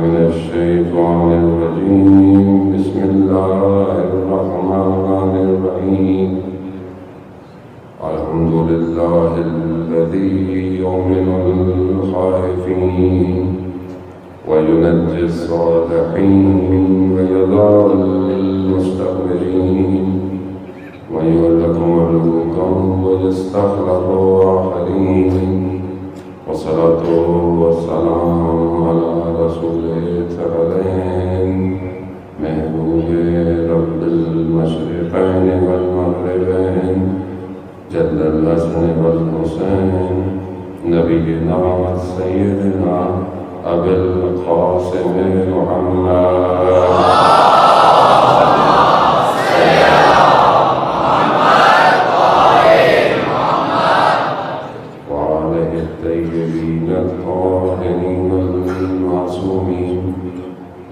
من الشيطان الرجيم. بسم الله الرحمن الرحيم. الحمد لله الذي يؤمن الخائفين وينجي الصالحين ويذر للمستكبرين ويهلك ملوكا ويستخلف آخرين. والصلاة والسلام على رسول الثقلين محبوب رب المشرقين والمغربين جد الحسن والحسين نبينا سيدنا أبي القاسم محمد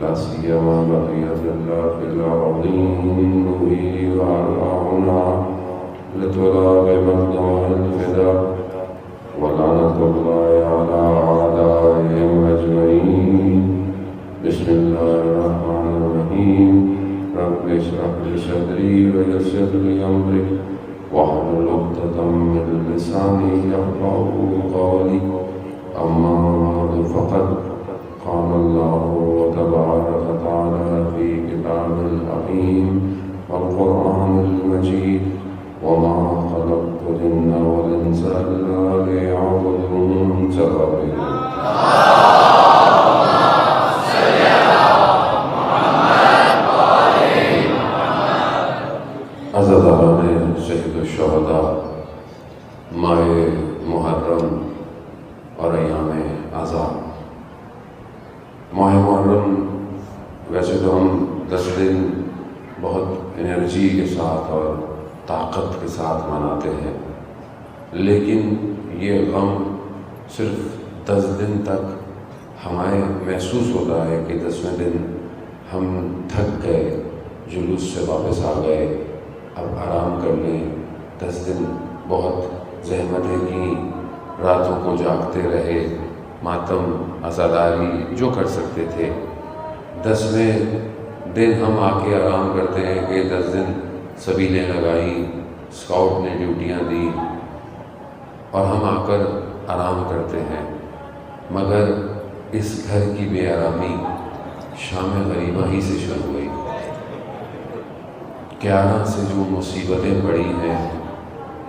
لا سيما بقية الله في الأرضين وأرواحنا لتراب مقدار الفداء ولعنة الله على أعدائهم أجمعين. بسم الله الرحمن الرحيم. رب اشرح لي صدري ويسر لي أمري واحلل عقدة من لساني يفقهوا قولي. أما بعد فقد قال الله تبارك وتعالى في كتاب الحكيم والقرآن المجيد وما خلقت الجن والإنس إلا ليعبدون. عزاداران شہید الشہداء، ماہ محرم اور ایام آزاد. ماہ محرم ویسے تو ہم 10 دن بہت انرجی کے ساتھ اور طاقت کے ساتھ مناتے ہیں، لیکن یہ غم صرف 10 دن تک ہمیں محسوس ہوتا ہے کہ 10ویں دن ہم تھک گئے، جلوس سے واپس آ گئے، اب آرام کر لیں. 10 دن بہت زحمتیں کی، راتوں کو جاگتے رہے، ماتم عزاداری جو کر سکتے تھے. 10ویں دن ہم آ کے آرام کرتے ہیں کہ 10 دن سبیلیں لگائیں، اسکاؤٹ نے ڈیوٹیاں دی اور ہم آ کر آرام کرتے ہیں. مگر اس گھر کی بے آرامی شام غریبہ ہی سے شروع ہوئی. 11 سے جو مصیبتیں پڑی ہیں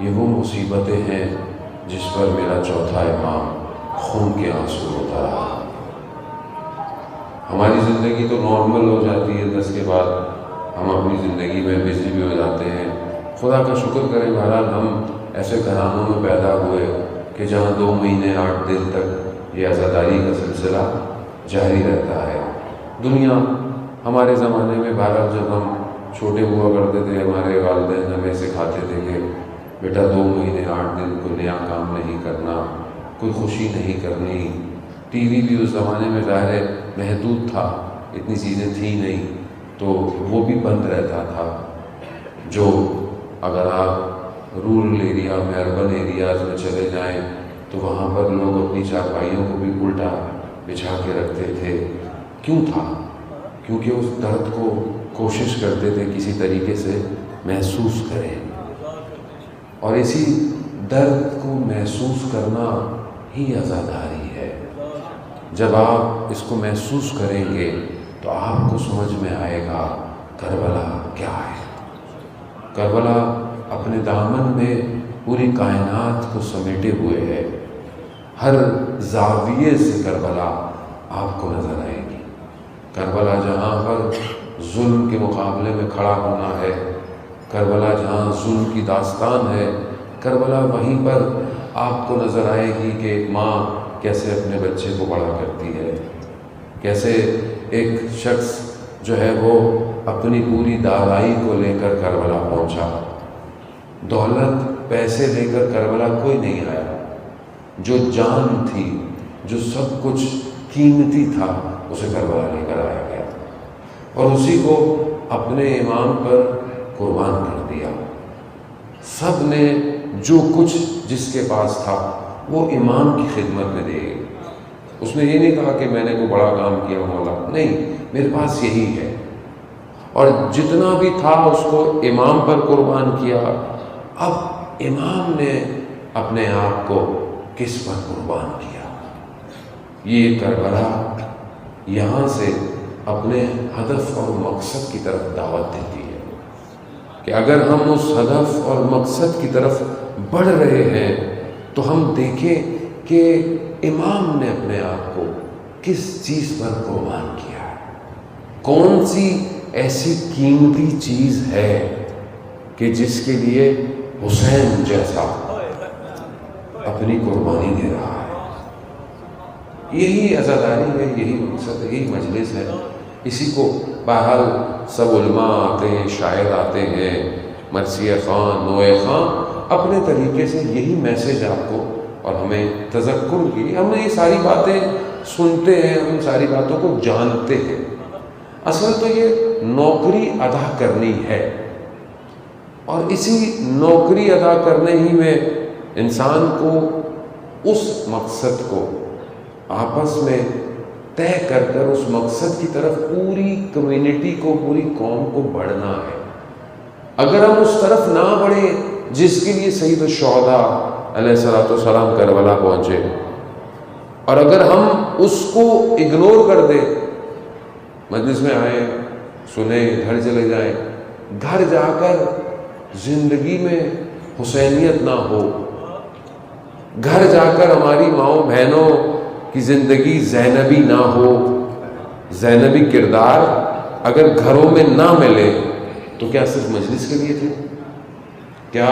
یہ وہ مصیبتیں ہیں جس پر میرا چوتھا امام خون کے آنسو ہوتا رہا. ہماری زندگی تو نارمل ہو جاتی ہے، 10 کے بعد ہم اپنی زندگی میں بزی بھی ہو جاتے ہیں. خدا کا شکر کریں بہرحال ہم ایسے گھرانوں میں پیدا ہوئے کہ جہاں 2 مہینے 8 دن تک یہ عزاداری کا سلسلہ جاری رہتا ہے. دنیا ہمارے زمانے میں بہرحال جب ہم چھوٹے ہوا کرتے تھے ہمارے والدین ہمیں سکھاتے تھے کہ بیٹا 2 مہینے 8 دن کوئی نیا کام نہیں کرنا، کوئی خوشی نہیں کرنی. ٹی وی بھی اس زمانے میں ظاہر محدود تھا، اتنی چیزیں تھیں نہیں، تو وہ بھی بند رہتا تھا. جو اگر آپ رورل ایریا میں اربن ایریاز میں چلے جائیں تو وہاں پر لوگ اپنی چارپائیوں کو بھی الٹا بچھا کے رکھتے تھے. کیوں تھا؟ کیونکہ اس درد کو کوشش کرتے تھے کسی طریقے سے محسوس کریں، اور اسی درد کو محسوس کرنا ہی عزاداری ہے. جب آپ اس کو محسوس کریں گے تو آپ کو سمجھ میں آئے گا کربلا کیا ہے. کربلا اپنے دامن میں پوری کائنات کو سمیٹے ہوئے ہے. ہر زاویے سے کربلا آپ کو نظر آئے گی. کربلا جہاں پر ظلم کے مقابلے میں کھڑا ہونا ہے، کربلا جہاں ظلم کی داستان ہے، کربلا وہیں پر آپ کو نظر آئے گی کہ ماں کیسے اپنے بچے کو بڑا کرتی ہے، کیسے ایک شخص جو ہے وہ اپنی پوری دارائی کو لے کر کربلا پہنچا. دولت پیسے لے کر کربلا کوئی نہیں آیا. جو جان تھی، جو سب کچھ قیمتی تھا، اسے کربلا لے کر آیا گیا اور اسی کو اپنے امام پر قربان کر دیا. سب نے جو کچھ جس کے پاس تھا وہ امام کی خدمت میں دے گئے. اس نے یہ نہیں کہا کہ میں نے کوئی بڑا کام کیا مولا، نہیں، میرے پاس یہی ہے، اور جتنا بھی تھا اس کو امام پر قربان کیا۔ اب امام نے اپنے آپ کو کس پر قربان کیا؟ یہ کربلا یہاں سے اپنے ہدف اور مقصد کی طرف دعوت دیتی ہے کہ اگر ہم اس ہدف اور مقصد کی طرف بڑھ رہے ہیں تو ہم دیکھیں کہ امام نے اپنے آپ کو کس چیز پر قربان کیا ہے، کون سی ایسی قیمتی چیز ہے کہ جس کے لیے حسین جیسا اپنی قربانی دے رہا ہے۔ یہی عزاداری ہے، یہی مقصد ہے، یہی مجلس ہے۔ اسی کو بہرحال سب علماء آتے ہیں، شاعر آتے ہیں، مرثیہ خان، نوے خان اپنے طریقے سے یہی میسیج آپ کو اور ہمیں تذکر کی، ہم یہ ساری باتیں سنتے ہیں، ہم ساری باتوں کو جانتے ہیں، اصل تو یہ نوکری ادا کرنی ہے، اور اسی نوکری ادا کرنے ہی میں انسان کو اس مقصد کو آپس میں طے کر کر اس مقصد کی طرف پوری کمیونٹی کو، پوری قوم کو بڑھنا ہے۔ اگر ہم اس طرف نہ بڑھیں جس کے لیے سید الشہداء علیہ السلام کربلا پہنچے، اور اگر ہم اس کو اگنور کر دیں، مجلس میں آئیں، سنیں، گھر چلے جائیں، گھر جا کر زندگی میں حسینیت نہ ہو، گھر جا کر ہماری ماؤں بہنوں کی زندگی زینبی نہ ہو، زینبی کردار اگر گھروں میں نہ ملے تو کیا صرف مجلس کے لیے تھے؟ کیا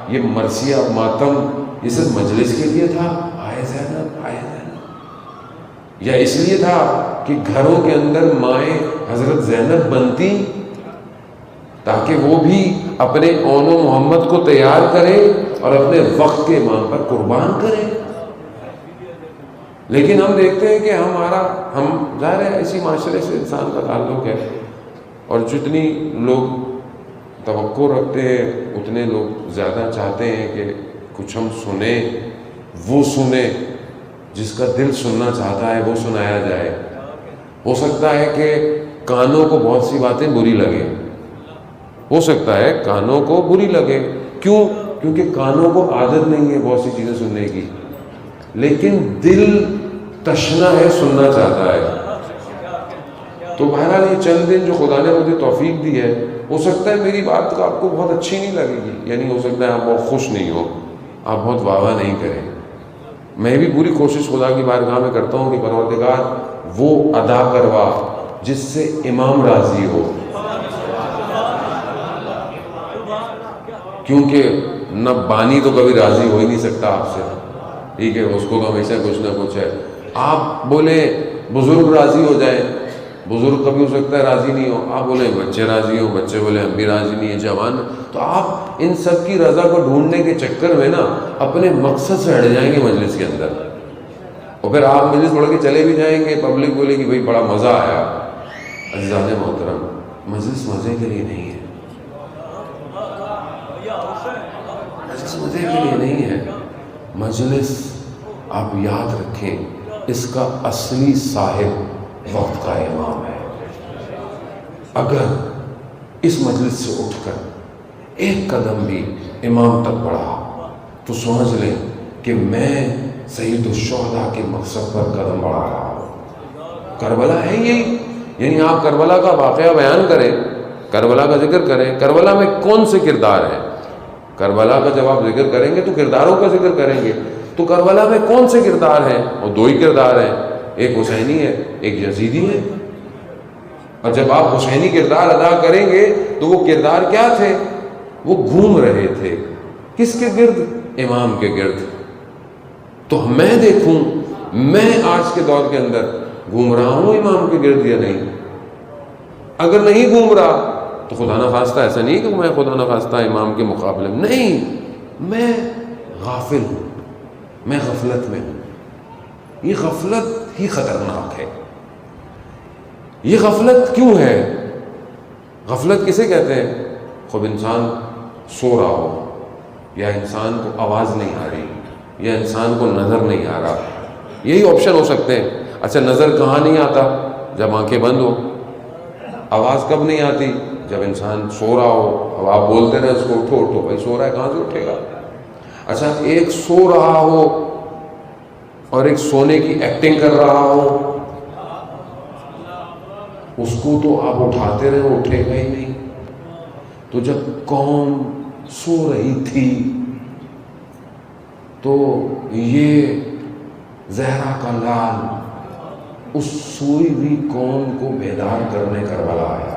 یہ مرثیہ ماتم یہ صرف مجلس کے لیے تھا؟ آئے زینب، آئے زینب، یا اس لیے تھا کہ گھروں کے اندر مائیں حضرت زینب بنتی تاکہ وہ بھی اپنے اون و محمد کو تیار کرے اور اپنے وقت کے امام پر قربان کرے؟ لیکن ہم دیکھتے ہیں کہ ہم ظاہر ہے اسی معاشرے سے انسان کا تعلق ہے، اور جتنی لوگ توقع رکھتے ہیں اتنے لوگ زیادہ چاہتے ہیں کہ کچھ ہم سنیں، وہ سنیں، جس کا دل سننا چاہتا ہے وہ سنایا جائے۔ ہو سکتا ہے کہ کانوں کو بہت سی باتیں بری لگے، ہو سکتا ہے کانوں کو بری لگے، کیونکہ کانوں کو عادت نہیں ہے بہت سی چیزیں سننے کی، لیکن دل تشنا ہے، سننا چاہتا ہے۔ تو بہرحال یہ چند دن جو خدا نے مجھے توفیق دی ہے، ہو سکتا ہے میری بات آپ کو بہت اچھی نہیں لگے گی، یعنی ہو سکتا ہے آپ بہت خوش نہیں ہو، آپ بہت واہ واہ نہیں کریں۔ میں بھی پوری کوشش خدا کی بارگاہ میں کرتا ہوں کہ پروردگار وہ ادا کروا جس سے امام راضی ہو، کیونکہ نہ بانی تو کبھی راضی ہو ہی نہیں سکتا آپ سے، ٹھیک ہے، اس کو تو ہمیشہ کچھ نہ کچھ ہے۔ آپ بولے بزرگ راضی ہو جائیں، بزرگ کبھی ہو سکتا ہے راضی نہیں ہو، آپ بولے بچے راضی ہو، بچے بولے ہم بھی راضی نہیں ہیں، جوان، تو آپ ان سب کی رضا کو ڈھونڈنے کے چکر میں نا اپنے مقصد سے ہٹ جائیں گے مجلس کے اندر، اور پھر آپ مجلس چھوڑ کے چلے بھی جائیں گے، پبلک بولے کہ بھائی بڑا مزہ آیا۔ عزیزان محترم، مجلس مزے کے لیے نہیں ہے، مجلس مزے کے لیے نہیں ہے، مجلس آپ یاد رکھیں اس کا اصلی صاحب وقت کا امام ہے۔ اگر اس مجلس سے اٹھ کر ایک قدم بھی امام تک بڑھا تو سمجھ لیں کہ میں سید الشہداء کے مقصد پر قدم بڑھا رہا ہوں۔ کربلا ہے یہی، یعنی آپ کربلا کا واقعہ بیان کریں، کربلا کا ذکر کریں، کربلا میں کون سے کردار ہیں؟ کربلا کا جب آپ ذکر کریں گے تو کرداروں کا ذکر کریں گے، تو کربلا میں کون سے کردار ہیں؟ اور دو ہی کردار ہیں، ایک حسینی ہے، ایک یزیدی ہے۔ اور جب آپ حسینی کردار ادا کریں گے تو وہ کردار کیا تھے؟ وہ گھوم رہے تھے کس کے گرد؟ امام کے گرد۔ تو میں دیکھوں میں آج کے دور کے اندر گھوم رہا ہوں امام کے گرد یا نہیں؟ اگر نہیں گھوم رہا تو خدا نخواستہ ایسا نہیں کہ میں خدا نخواستہ امام کے مقابلے میں نہیں، میں غافل ہوں، میں غفلت میں ہوں۔ یہ غفلت ہی خطرناک ہے۔ یہ غفلت کیوں ہے؟ غفلت کسے کہتے ہیں؟ خوب انسان سو رہا ہو، یا انسان کو آواز نہیں آ رہی، یا انسان کو نظر نہیں آ رہا، یہی آپشن ہو سکتے ہیں۔ اچھا نظر کہاں نہیں آتا؟ جب آنکھیں بند ہو. آواز کب نہیں آتی؟ جب انسان سو رہا ہو. اب آپ بولتے رہے اس کو اٹھو اٹھو، بھائی سو رہا ہے کہاں سے اٹھے گا؟ اچھا ایک سو رہا ہو اور ایک سونے کی ایکٹنگ کر رہا ہو، اس کو تو آپ اٹھاتے رہے اٹھے گا ہی نہیں. تو جب قوم سو رہی تھی تو یہ زہرا کا لال اس سوئی ہوئی قوم کو بیدار کرنے کربلا آیا.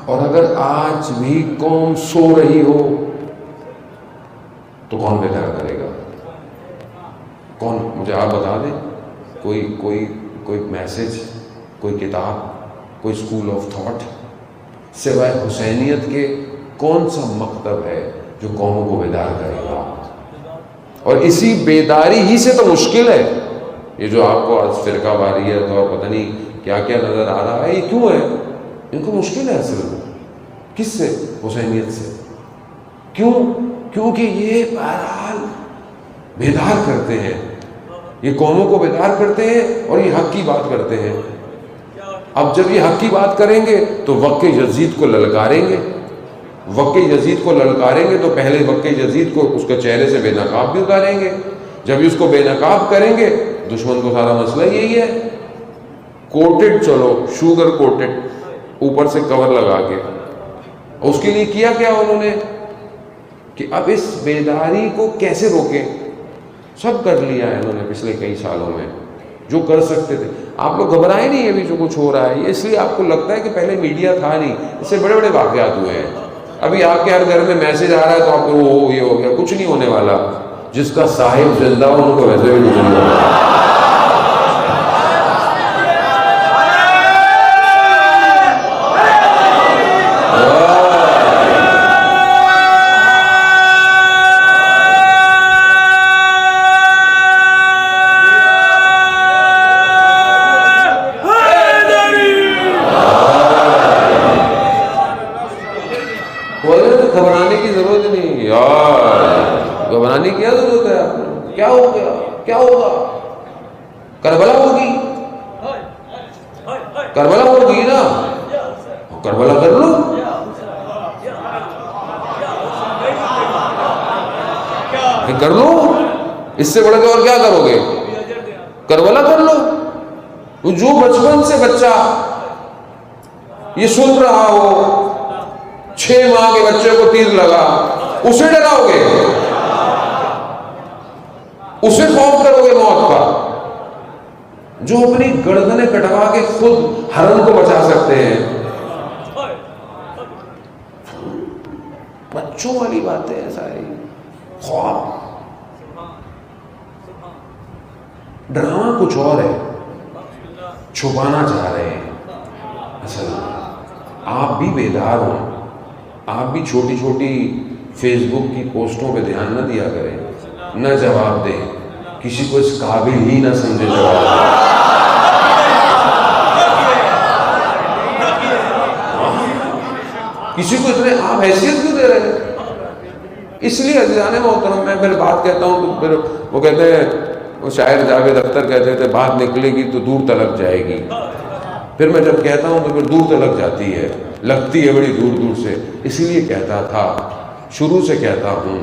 اور اگر آج بھی قوم سو رہی ہو تو کون بیدار کرے گا؟ کون؟ مجھے آپ بتا دیں کوئی میسج، کوئی کتاب، کوئی اسکول آف تھاٹ سوائے حسینیت کے کون سا مکتب ہے جو قوموں کو بیدار کرے گا؟ اور اسی بیداری ہی سے تو مشکل ہے یہ جو آپ کو آج فرقہ واریت اور پتہ نہیں کیا کیا نظر آ رہا ہے. یہ کیوں ہے؟ ان کو مشکل ہے اصل میں. کس سے؟ حسینیت سے. کیوں؟ کیونکہ یہ بہرحال بیدار کرتے ہیں، یہ قوموں کو بیدار کرتے ہیں اور یہ حق کی بات کرتے ہیں. اب جب یہ حق کی بات کریں گے تو وقت یزید کو للکاریں گے. وقت یزید کو للکاریں گے تو پہلے وقت یزید کو اس کے چہرے سے بے نقاب بھی اتاریں گے. جب اس کو بے نقاب کریں گے دشمن کو سارا مسئلہ یہی ہے، کوٹڈ، چلو شوگر کوٹڈ، اوپر سے کور لگا کے. اس کے لیے کیا کیا انہوں نے کہ اب اس بیداری کو کیسے روکیں. سب کر لیا ہے انہوں نے پچھلے کئی سالوں میں جو کر سکتے تھے. آپ لوگ گھبرائے نہیں ابھی جو کچھ ہو رہا ہے، اس لیے آپ کو لگتا ہے کہ پہلے میڈیا تھا نہیں. اس سے بڑے بڑے واقعات ہوئے ہیں. ابھی آپ کے ہر گھر میں میسج آ رہا ہے تو آپ کو وہ یہ ہو گیا. کچھ نہیں ہونے والا. جس کا صاحب زندہ ہو ان کو ویسے بھی نہیں ہوگا. گھبرانے کی ضرورت نہیں یار، گھبرانے کی کیا ضرورت ہے؟ آپ کو کیا ہو گیا؟ کیا ہوگا؟ کربلا ہوگی، کربلا ہوگی نا، کربلا کر لو. کر لو، اس سے بڑھ کے اور کیا کرو گے؟ کربلا کر لو. جو بچپن سے بچہ یہ سن رہا ہو 6 ماہ کے بچے کو تیر لگا، اسے ڈراؤ گے؟ اسے خوف کرو گے موت کا؟ جو اپنی گردنیں کٹوا کے خود حرم کو بچا سکتے ہیں. بچوں والی باتیں ہیں ساری. خواب، ڈرامہ کچھ اور ہے، چھپانا چاہ رہے ہیں. اصل آپ بھی بیدار ہوں. آپ بھی چھوٹی چھوٹی فیس بک کی پوسٹوں پہ دھیان نہ دیا کریں، نہ جواب دیں. کسی کو اس قابل ہی نہ سمجھے جواب دیں. کسی کو اتنے آپ حیثیت کیوں دے رہے ہیں؟ اس لیے عزیزان محترم میں پھر بات کہتا ہوں تو پھر وہ کہتے ہیں، وہ شاعر جاوید اختر کہتے تھے بات نکلے گی تو دور تلک جائے گی. پھر میں جب کہتا ہوں تو پھر دور تلک جاتی ہے، لگتی ہے بڑی دور دور سے. اسی لیے کہتا تھا، شروع سے کہتا ہوں.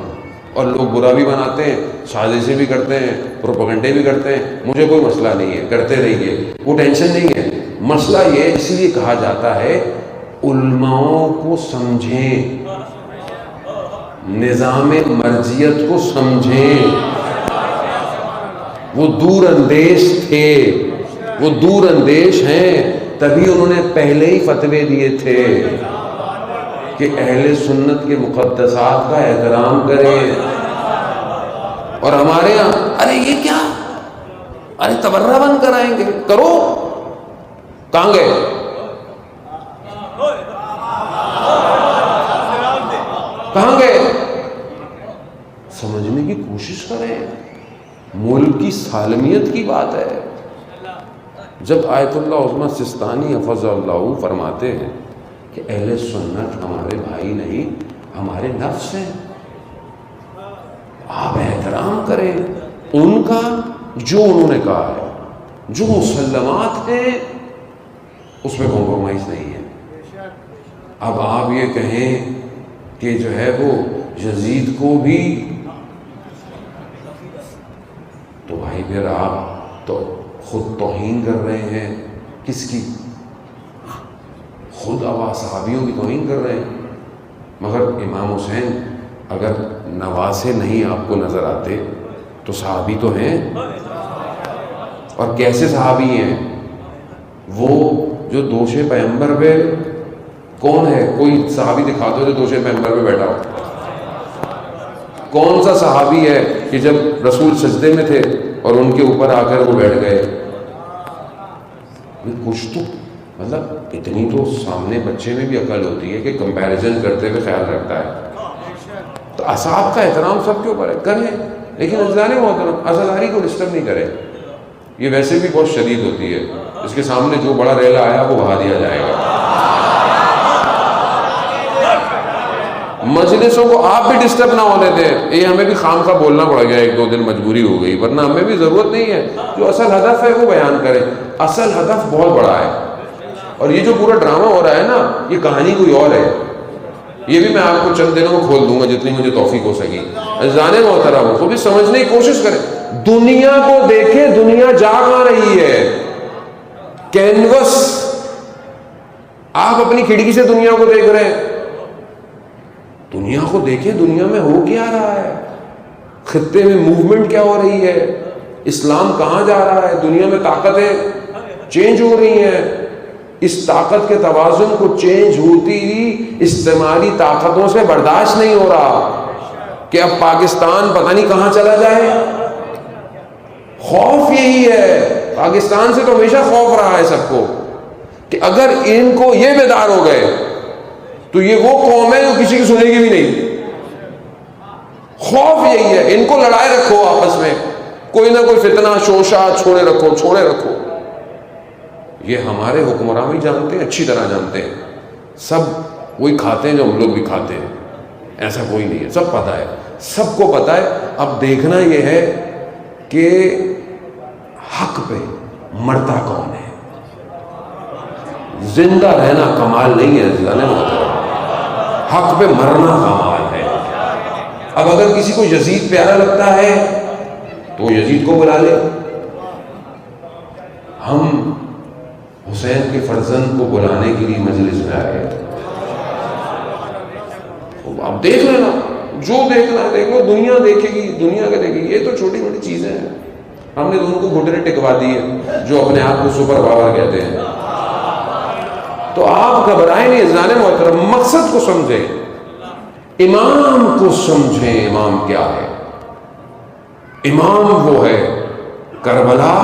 اور لوگ برا بھی بناتے ہیں، سازشیں بھی کرتے ہیں، پروپیگنڈے بھی کرتے ہیں. مجھے کوئی مسئلہ نہیں ہے، کرتے رہیے، وہ ٹینشن نہیں ہے. مسئلہ یہ اس لیے کہا جاتا ہے علماؤں کو سمجھیں، نظام مرجیت کو سمجھیں. وہ دور اندیش تھے، وہ دور اندیش ہیں، تبھی انہوں نے پہلے ہی فتوے دیے تھے کہ اہل سنت کے مقدسات کا احترام کریں. اور ہمارے یہاں ارے یہ کیا، ارے تبرہ بند کرائیں گے، کرو. کہاں گئے؟ کہاں گئے؟ سمجھنے کی کوشش کریں. ملک کی سالمیت کی بات ہے. جب آیت اللہ عظمی سستانی حفظ اللہ فرماتے ہیں کہ اہل سنت ہمارے بھائی نہیں، ہمارے نفس ہیں، آپ احترام کریں ان کا جو انہوں نے کہا ہے. جو مسلمات ہیں اس میں کمپرومائز نہیں ہے. اب آپ یہ کہیں کہ جو ہے وہ یزید کو بھی، تو بھائی پھر آپ تو خود توہین کر رہے ہیں. کس کی؟ خود اب صحابیوں کی توہین کر رہے ہیں. مگر امام حسین اگر نواسے نہیں آپ کو نظر آتے تو صحابی تو ہیں. اور کیسے صحابی ہیں؟ وہ جو دوش پیغمبر پہ کون ہے؟ کوئی صحابی دکھا دو جو دوش پیغمبر پہ بیٹھا ہو. کون سا صحابی ہے کہ جب رسول سجدے میں تھے اور ان کے اوپر آ کر وہ بیٹھ گئے؟ کچھ تو مطلب اتنی تو سامنے بچے میں بھی عقل ہوتی ہے کہ کمپیریزن کرتے ہوئے خیال رکھتا ہے. تو اصحاب کا احترام سب کے اوپر ہے، کریں، لیکن ازدان محترم عزاداری کو ڈسٹرب نہیں کرے. یہ ویسے بھی بہت شدید ہوتی ہے. اس کے سامنے جو بڑا ریلا آیا وہ بہا دیا جائے گا. مجلسوں کو آپ بھی ڈسٹرب نہ ہونے دیں. یہ ہمیں بھی خام خواہ بولنا پڑ گیا، ایک دو دن مجبوری ہو گئی، ورنہ ہمیں بھی ضرورت نہیں ہے. جو اصل ہدف ہے وہ بیان کریں. اصل ہدف بہت بڑا ہے، اور یہ جو پورا ڈرامہ ہو رہا ہے نا، یہ کہانی کوئی اور ہے. یہ بھی میں آپ کو چند دنوں میں کھول دوں گا جتنی مجھے توفیق ہو سکی. عزیزان محترم کو بھی سمجھنے کی کوشش کریں. دنیا کو دیکھیں، دنیا جا کہاں رہی ہے. کینوس، آپ اپنی کھڑکی سے دنیا کو دیکھ رہے ہیں. دنیا کو دیکھیں، دنیا میں ہو کیا رہا ہے، خطے میں موومنٹ کیا ہو رہی ہے، اسلام کہاں جا رہا ہے. دنیا میں طاقتیں چینج ہو رہی ہیں. اس طاقت کے توازن کو چینج ہوتی ہوئی استعماری طاقتوں سے برداشت نہیں ہو رہا کہ اب پاکستان پتہ نہیں کہاں چلا جائے. خوف یہی ہے. پاکستان سے تو ہمیشہ خوف رہا ہے سب کو کہ اگر ان کو یہ بیدار ہو گئے تو یہ وہ قوم ہے جو کسی کی سنے گی بھی نہیں. خوف یہی ہے. ان کو لڑائے رکھو آپس میں، کوئی نہ کوئی فتنہ شوشہ چھوڑے رکھو. یہ ہمارے حکمران بھی جانتے ہیں، اچھی طرح جانتے ہیں. سب وہی کھاتے ہیں جو ہم لوگ بھی کھاتے ہیں. ایسا کوئی نہیں ہے، سب پتہ ہے، سب کو پتہ ہے. اب دیکھنا یہ ہے کہ حق پہ مرتا کون ہے. زندہ رہنا کمال نہیں ہے عزیزان محترم، حق پہ مرنا کمال ہے. اب اگر کسی کو یزید پیارا لگتا ہے تو وہ یزید کو بلا لے. ہم حسین کے فرزند کو بلانے کے لیے مجلس میں آئے. اب دیکھ لینا، جو دیکھنا ہے دیکھ لو. دنیا دیکھے گی، دنیا کا دیکھے گی. یہ تو چھوٹی موٹی چیزیں ہیں. ہم نے تو ان کو گھٹنے ٹکوا دیے جو اپنے آپ کو سپر پاور کہتے ہیں. تو آپ گھبرائیں نہیں عزیزان محترم. مقصد کو سمجھیں، امام کو سمجھیں. امام کیا ہے؟ امام وہ ہے، کربلا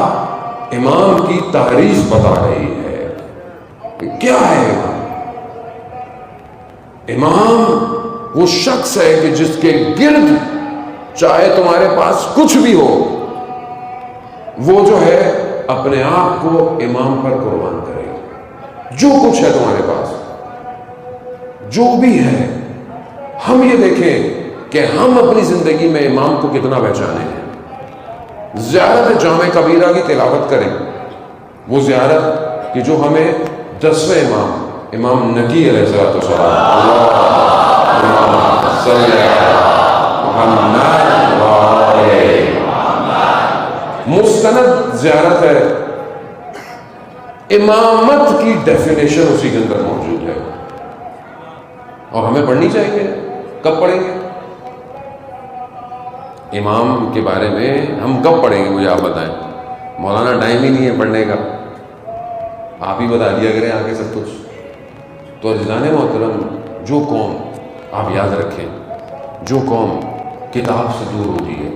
امام کی تاریخ بتا رہی ہے. کیا ہے امام؟ امام وہ شخص ہے کہ جس کے گرد چاہے تمہارے پاس کچھ بھی ہو، وہ جو ہے اپنے آپ کو امام پر قربان کرے. جو کچھ ہے تمہارے پاس، جو بھی ہے، ہم یہ دیکھیں کہ ہم اپنی زندگی میں امام کو کتنا پہچانے ہیں. زیارت جامع کبیرہ کی تلاوت کریں، وہ زیارت کہ جو ہمیں 10ویں امام نقی علیہ السلام مستند زیارت ہے. امامت کی ڈیفینیشن اسی کے اندر موجود ہے، اور ہمیں پڑھنی چاہیے. کب پڑھیں گے امام کے بارے میں؟ ہم کب پڑھیں گے مجھے آپ بتائیں. مولانا ٹائم ہی نہیں ہے پڑھنے کا، آپ ہی بتا دیا کریں آگے سب کچھ. تو عزیزان محترم، جو قوم، آپ یاد رکھیں، جو قوم کتاب سے دور ہوتی ہے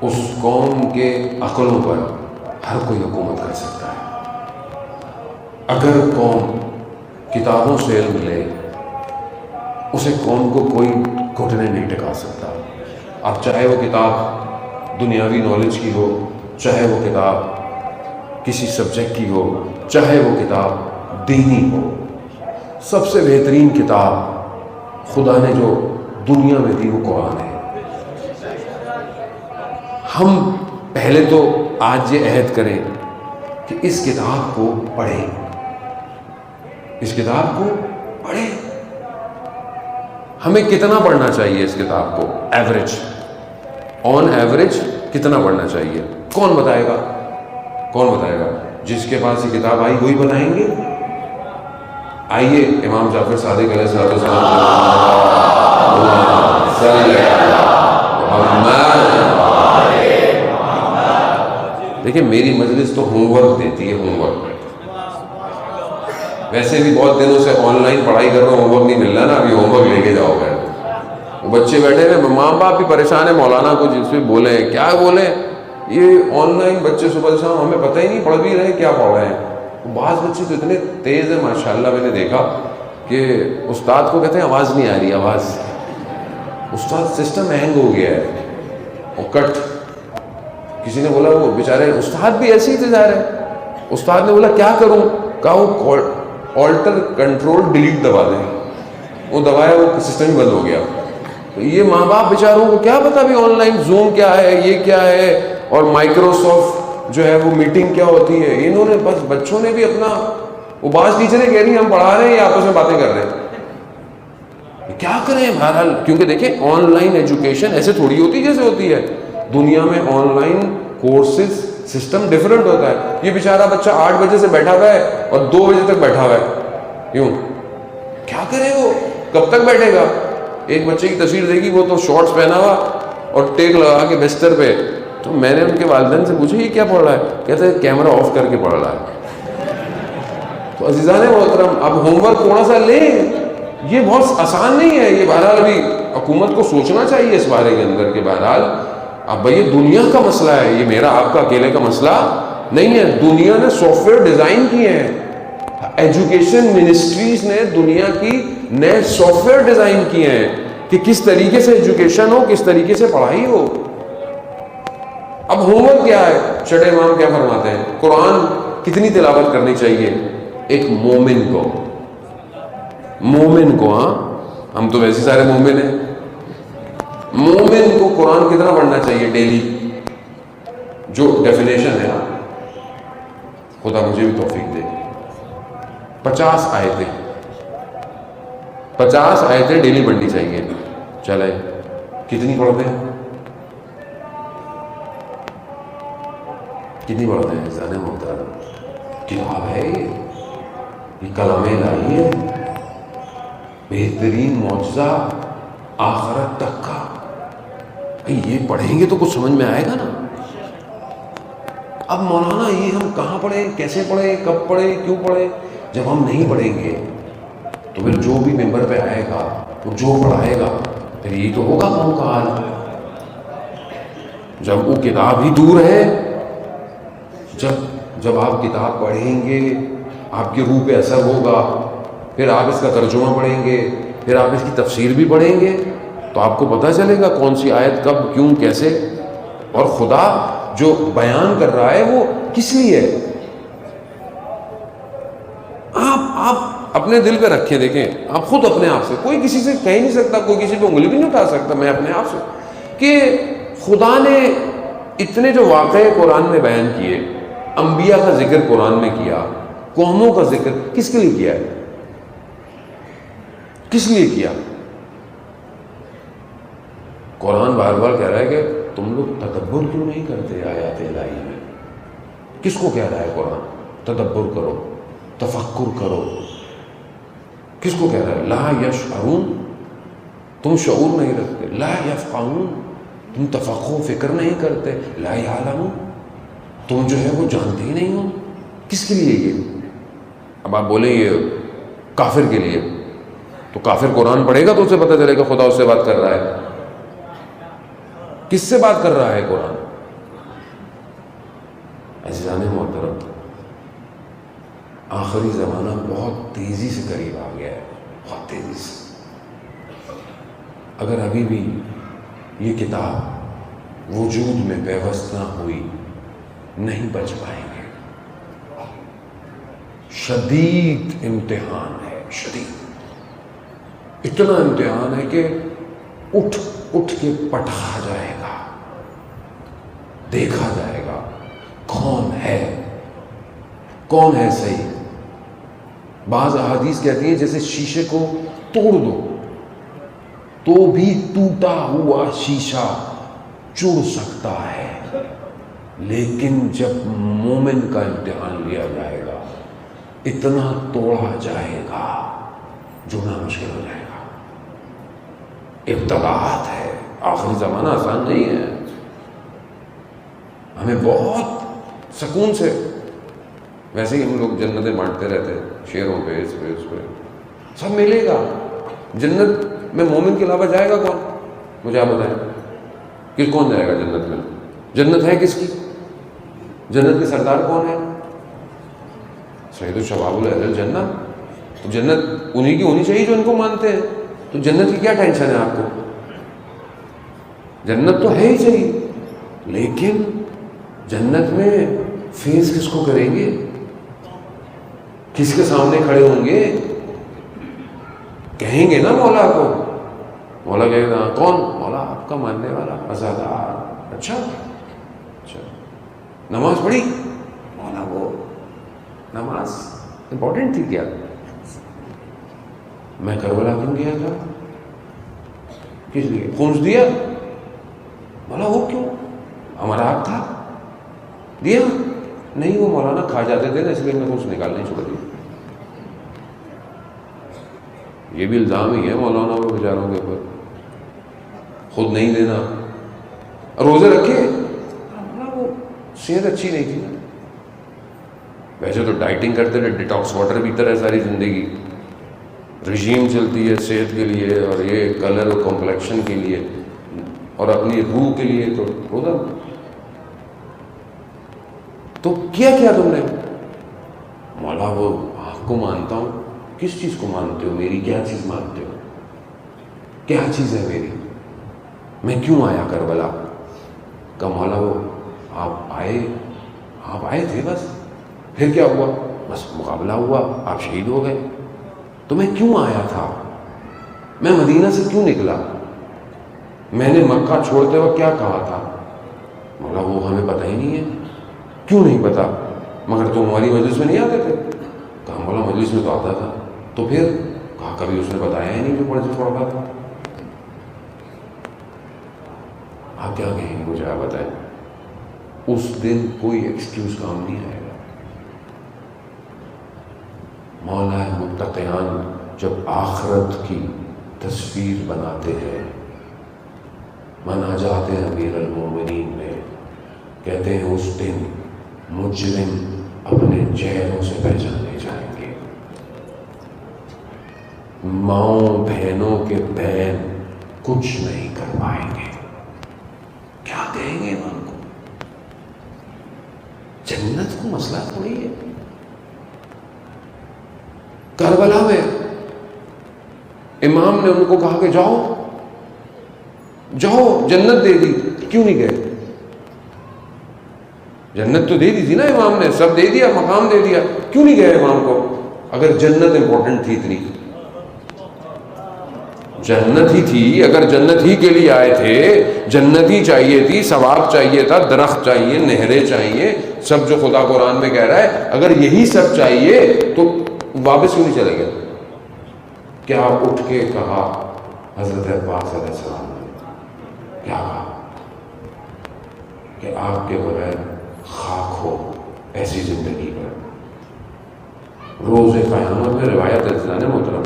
اس قوم کے عقلوں پر ہر کوئی حکومت کر سکتا ہے. اگر قوم کتابوں سے علم لے، اسے قوم کو کوئی گھٹنے نہیں ٹکا سکتا. اب چاہے وہ کتاب دنیاوی نالج کی ہو، چاہے وہ کتاب کسی سبجیکٹ کی ہو، چاہے وہ کتاب دینی ہو. سب سے بہترین کتاب خدا نے جو دنیا میں دی وہ قرآن ہے. ہم پہلے تو آج یہ عہد کریں کہ اس کتاب کو پڑھیں، اس کتاب کو پڑھیں۔ ہمیں کتنا پڑھنا چاہیے اس کتاب کو؟ ایوریج، آن ایوریج کتنا پڑھنا چاہیے؟ کون بتائے گا؟ کون بتائے گا؟ جس کے پاس یہ کتاب آئی وہی بتائیں گے۔ آئیے امام جعفر صادق علیہ السلام دیکھیں، میری مجلس تو ہوم ورک دیتی ہے، ہوم ورک۔ ویسے بھی بہت دنوں سے آن لائن پڑھائی کر رہا ہوں، ہوم ورک نہیں مل رہا نا، ابھی ہوم ورک لے کے جاؤ گے۔ وہ بچے بیٹھے ہیں، ماں باپ بھی پریشان ہے، مولانا کو جس پہ بولیں کیا بولیں، یہ آن لائن بچے صبح شام ہمیں پتہ ہی نہیں پڑھ بھی رہے کیا پڑھ رہے ہیں۔ بعض بچے تو اتنے تیز ہیں ماشاءاللہ، میں نے دیکھا کہ استاد کو کہتے ہیں آواز نہیں آ رہی، آواز، استاد سسٹم ہینگ ہو گیا ہے، اور کٹ۔ کسی نے بولا وہ بیچارے استاد بھی ایسے ہی تھے ظاہر ہے، استاد نے بولا کیا کروں، کہا وہ آلٹر کنٹرول ڈیلیٹ دبا دیں، وہ دبایا، وہ سسٹم ہی بند ہو گیا۔ تو یہ ماں باپ بیچاروں کو کیا پتا بھی آن لائن زوم کیا ہے، یہ کیا ہے، اور مائکروسافٹ جو ہے وہ میٹنگ کیا ہوتی ہے۔ انہوں نے بس بچوں نے بھی اپنا، وہ بعض ٹیچریں کہہ رہی ہیں ہم پڑھا رہے ہیں یا آپس میں باتیں کر رہے ہیں، کیا کریں بہرحال۔ کیونکہ دیکھیں آن لائن ایجوکیشن ایسے تھوڑی ہوتی جیسے ہوتی ہے، دنیا میں on line courses system different ہوتا ہے۔ یہ بیچارہ بچہ 8 بجے سے بیٹھا ہوا ہے اور 2 بجے تک بیٹھا ہوا ہے، یوں کیا کرے، وہ کب تک بیٹھے گا؟ ایک بچے کی تصویر دیکھی، وہ تو شارٹس پہنا ہوا اور ٹیک لگا کے بستر پہ، تو میں نے ان کے والدین سے پوچھا یہ کیا پڑھ رہا ہے؟ کہتے ہیں کیمرہ آف کر کے پڑھ رہا ہے۔ تو عزیزان محترم، اب ہوم ورک تھوڑا سا لیں، یہ بہت آسان نہیں ہے، یہ بہرحال ابھی حکومت کو سوچنا چاہیے اس بارے کے اندر کہ بہرحال اب بھائی یہ دنیا کا مسئلہ ہے، یہ میرا آپ کا اکیلے کا مسئلہ نہیں ہے۔ دنیا نے سافٹ ویئر ڈیزائن کیے ہیں، ایجوکیشن منسٹریز نے دنیا کی نئے سافٹ ویئر ڈیزائن کیے ہیں کہ کس طریقے سے ایجوکیشن ہو، کس طریقے سے پڑھائی ہو۔ اب ہوم ورک کیا ہے؟ چھٹے امام کیا فرماتے ہیں؟ قرآن کتنی تلاوت کرنی چاہیے ایک مومن کو؟ مومن کو، ہاں ہم تو ویسے سارے مومن ہیں، مومن کو قرآن کتنا پڑھنا چاہیے ڈیلی؟ جو ڈیفینیشن ہے، خدا مجھے بھی توفیق دے، 50 آیتیں، 50 آیتیں ڈیلی پڑھنی چاہیے۔ چلے کتنی پڑھتے ہیں؟ کتنی پڑھتے ہیں؟ زیادہ محترم، کتاب ہے یہ کلام الہی ہے، بہترین معجزہ آخرت تک کا۔ یہ پڑھیں گے تو کچھ سمجھ میں آئے گا نا۔ اب مولانا یہ ہم کہاں پڑھیں، کیسے پڑھیں، کب پڑھیں، کیوں پڑھیں؟ جب ہم نہیں پڑھیں گے تو پھر جو بھی ممبر پہ آئے گا، وہ جو پڑھائے گا، پھر یہی تو ہوگا قوم کا حال۔ جب وہ کتاب ہی دور ہے، جب آپ کتاب پڑھیں گے آپ کی روح پہ اثر ہوگا، پھر آپ اس کا ترجمہ پڑھیں گے، پھر آپ اس کی تفسیر بھی پڑھیں گے، تو آپ کو پتہ چلے گا کون سی آیت کب، کیوں، کیسے، اور خدا جو بیان کر رہا ہے وہ کس لیے ہے۔ آپ اپنے دل پہ رکھیں، دیکھیں آپ خود اپنے آپ سے، کوئی کسی سے کہہ نہیں سکتا، کوئی کسی پہ انگلی بھی نہیں اٹھا سکتا، میں اپنے آپ سے، کہ خدا نے اتنے جو واقعے قرآن میں بیان کیے، انبیاء کا ذکر قرآن میں کیا، قوموں کا ذکر کس کے لیے کیا ہے؟ کس لیے کیا؟ قرآن بار بار کہہ رہا ہے کہ تم لوگ تدبر کیوں نہیں کرتے آیات الہی میں؟ کس کو کہہ رہا ہے قرآن؟ تدبر کرو، تفکر کرو۔ کس کو کہہ رہا ہے؟ لا یشعرون، تم شعور نہیں رکھتے، لا یفقہون، تم تفقہ فکر نہیں کرتے، لا یعلمون، تم جو ہے وہ جانتے ہی نہیں ہو۔ کس کے لیے یہ؟ اب آپ بولیں یہ کافر کے لیے، تو کافر قرآن پڑھے گا تو اسے پتہ چلے گا خدا اس سے بات کر رہا ہے۔ کس سے بات کر رہا ہے قرآن؟ عزیزان محترم، آخری زمانہ بہت تیزی سے قریب آ گیا ہے، بہت تیزی سے۔ اگر ابھی بھی یہ کتاب وجود میں پیوست نہ ہوئی، نہیں بچ پائیں گے۔ شدید امتحان ہے، شدید، اتنا امتحان ہے کہ اٹھ کے پٹھا جائے گا، دیکھا جائے گا کون ہے صحیح؟ بعض احادیث کہتی ہیں جیسے شیشے کو توڑ دو تو بھی ٹوٹا ہوا شیشہ چڑ سکتا ہے، لیکن جب مومن کا امتحان لیا جائے گا اتنا توڑا جائے گا جڑنا مشکل ہو جائے گا۔ ابتلاءات ہے، آخری زمانہ آسان نہیں ہے۔ ہمیں بہت سکون سے، ویسے ہی ہم لوگ جنتیں بانٹتے رہتے ہیں شیروں پہ، اس پہ اس پہ، سب ملے گا۔ جنت میں مومن کے علاوہ جائے گا کون؟ مجھے آپ بتائیں کہ کون جائے گا جنت میں؟ جنت ہے کس کی؟ جنت کے سردار کون ہے؟ سید الشباب اہل الجنہ۔ تو جنت انہی کی ہونی چاہیے جو ان کو مانتے ہیں، تو جنت کی کیا ٹینشن ہے آپ کو؟ جنت تو ہے ہی چاہیے، لیکن جنت میں فیس کس کو کریں گے؟ کس کے سامنے کھڑے ہوں گے؟ کہیں گے نا مولا کو، مولا کہے گا کون؟ مولا آپ کا ماننے والا عزادار۔ اچھا اچھا، نماز پڑھی؟ مولا وہ نماز امپورٹنٹ تھی کیا؟ میں کربلا کیوں گیا تھا؟ کس لیے؟ خونس دیا؟ مولا وہ کیوں؟ ہمارا حق تھا، دیا نہیں؟ وہ مولانا کھا جاتے تھے نا، اس لیے میں خونس نکالنا ہی چھوڑ دیا۔ یہ بھی الزام ہی ہے مولانا وہ بیچاروں کے اوپر، خود نہیں دینا، روزے رکھے، وہ صحت اچھی نہیں تھی۔ ویسے تو ڈائٹنگ کرتے رہے، ڈیٹاکس واٹر پیتے رہے ساری زندگی، رجیم چلتی ہے صحت کے لیے اور یہ کلر اور کمپلیکشن کے لیے اور اپنی روح کے لیے، تو روزہ تو کیا تم نے؟ مولا وہ آپ کو مانتا ہوں۔ کس چیز کو مانتے ہو؟ میری کیا چیز مانتے ہو؟ کیا چیز ہے میری؟ میں کیوں آیا کربلا؟ کہ مولا وہ آپ آئے تھے بس، پھر کیا ہوا؟ بس مقابلہ ہوا، آپ شہید ہو گئے، تو میں کیوں آیا تھا؟ میں مدینہ سے کیوں نکلا؟ میں نے مکہ چھوڑتے وقت کیا کہا تھا؟ مولا وہ ہمیں پتہ ہی نہیں ہے۔ کیوں نہیں پتا؟ مگر تم ہماری مجلس میں نہیں آتے تھے؟ کہا مولا مجلس میں تو آتا تھا۔ تو پھر؟ کہا کبھی اس نے بتایا ہی نہیں جو پڑھا تھا۔ آپ کیا کہیں گے مجھے؟ آپ بتائیں۔ اس دن کوئی ایکسکیوز کام نہیں آئے گا۔ مولا متقیان جب آخرت کی تصویر بناتے ہیں، مناجات امیر المومنین میں کہتے ہیں اس دن مجرم اپنے چہروں سے پہچانے جائیں گے، ماؤں بہنوں کے بہن کچھ نہیں کر پائیں گے۔ کیا کہیں گے امام کو؟ جنت کو مسئلہ تھوڑی ہے۔ کربلا میں امام نے ان کو کہا کہ جاؤ جنت دے دی، کیوں نہیں گئے؟ جنت تو دے دی تھی نا امام نے، سب دے دیا، مقام دے دیا، کیوں نہیں گئے امام کو؟ اگر جنت امپورٹنٹ تھی اتنی، جنت ہی تھی، اگر جنت ہی کے لیے آئے تھے، جنت ہی چاہیے تھی، ثواب چاہیے تھا، درخت چاہیے، نہریں چاہیے، سب جو خدا قرآن میں کہہ رہا ہے، اگر یہی سب چاہیے تو واپس کیوں نہیں چلے گئے؟ کیا اٹھ کے کہا حضرت عباس علیہ السلام نے؟ کیا کہا؟ کہ آپ کے بغیر خاک ہو ایسی زندگی پر۔ روز قیامت میں روایت ہے محترم،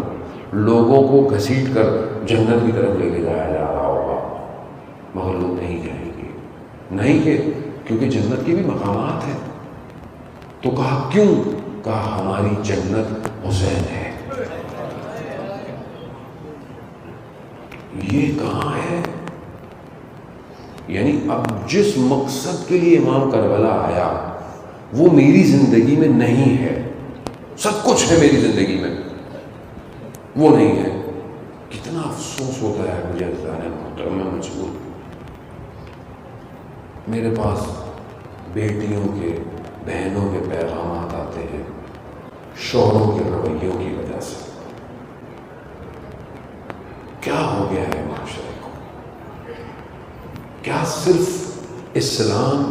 لوگوں کو گھسیٹ کر جنت کی طرف لے کے جایا جا رہا ہوگا، مگر لوگ نہیں جائیں گے، نہیں کہ کیونکہ جنت کی بھی مقامات ہیں۔ تو کہا کیوں؟ کہا ہماری جنت حسین ہے۔ یہ کہاں ہے؟ یعنی اب جس مقصد کے لیے امام کربلا آیا وہ میری زندگی میں نہیں ہے، سب کچھ ہے میری زندگی میں، وہ نہیں ہے۔ کتنا افسوس ہوتا ہے مجھے محترم، میں مجبور، میرے پاس بیٹیوں کے، بہنوں کے پیغامات آتے ہیں شوہروں کے رویوں کی وجہ سے۔ کیا ہو گیا ہے معاشرے کو؟ کیا صرف اسلام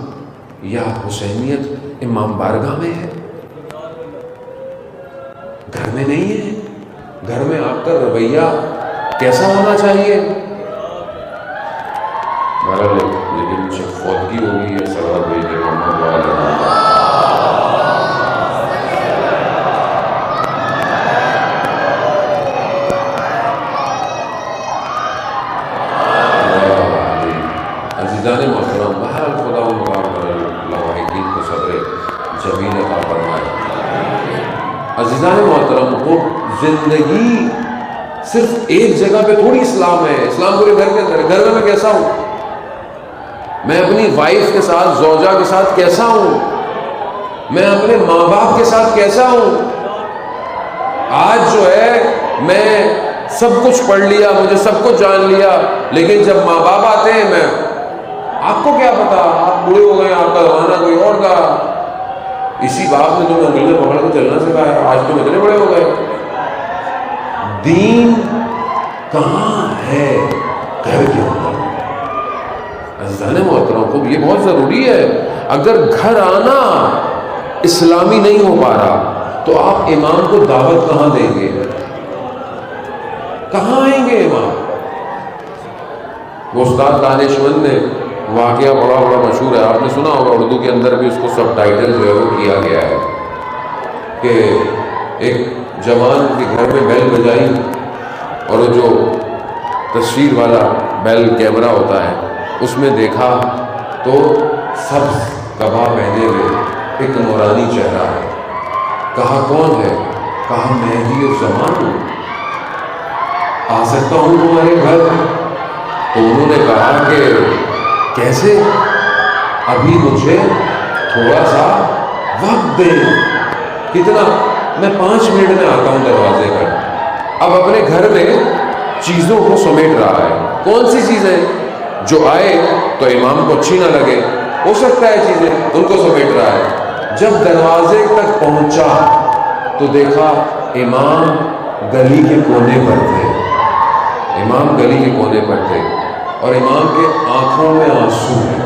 یا حسینیت امام بارگاہ میں ہے؟ میں نہیں ہے. گھر میں آپ کا رویہ کیسا ہونا چاہیے؟ بہرحال لیکن مجھے فوتگی ہو گئی ہے. صلوات بھیجتے محمد وعلیہ محمد. عزیزان محترم، بہرحال خدا و مقام پر لواحقین کو صبر جمیل عطا فرمائے. عزیزان محترم، وہ زندگی صرف ایک جگہ پہ تھوڑی اسلام ہے. اسلام پورے گھر کے اندر ہے. گھر میں کیسا ہوں؟ میں اپنی وائف کے ساتھ، زوجہ کے ساتھ کیسا ہوں؟ میں اپنے ماں باپ کے ساتھ کیسا ہوں؟ آج جو ہے میں سب کچھ پڑھ لیا، مجھے سب کچھ جان لیا، لیکن جب ماں باپ آتے ہیں، میں آپ کو کیا پتا، آپ بوڑھے ہو گئے، آپ کا زمانہ کوئی اور تھا. اسی باپ نے تمہیں انگلیاں پکڑ کے چلنا سکھایا، آج تم اتنے بڑے ہو گئے. دین کہاں ہے؟ گھر کے اندر. عزیزان محترم، کو یہ بہت ضروری ہے. اگر گھر آنا اسلامی نہیں ہو پا رہا تو آپ امام کو دعوت کہاں دیں گے؟ کہاں آئیں گے امام؟ وہ استاد دانشمند نے واقعہ بڑا مشہور ہے، آپ نے سنا ہوگا، اردو کے اندر بھی اس کو سب ٹائٹل جو ہے وہ کیا گیا ہے کہ ایک جوان کے گھر میں بیل بجائی، اور وہ جو تصویر والا بیل کیمرہ ہوتا ہے اس میں دیکھا تو سبز قبا پہنے ہوئے ایک نورانی چہرہ ہے. کہا کون ہے؟ کہا مہدی الزمان ہوں، آ سکتا ہوں تمہارے گھر؟ تو انہوں نے کہا کہ کیسے؟ ابھی مجھے تھوڑا سا وقت دیں. کتنا؟ میں 5 منٹ میں آتا ہوں دروازے پر. اب اپنے گھر میں چیزوں کو سمیٹ رہا ہے. کون سی چیزیں؟ جو آئے تو امام کو اچھی نہ لگے، ہو سکتا ہے چیزیں، ان کو سمیٹ رہا ہے. جب دروازے تک پہنچا تو دیکھا امام گلی کے کونے پر تھے. امام گلی کے کونے پر تھے اور امام کے آنکھوں میں آنسو ہیں،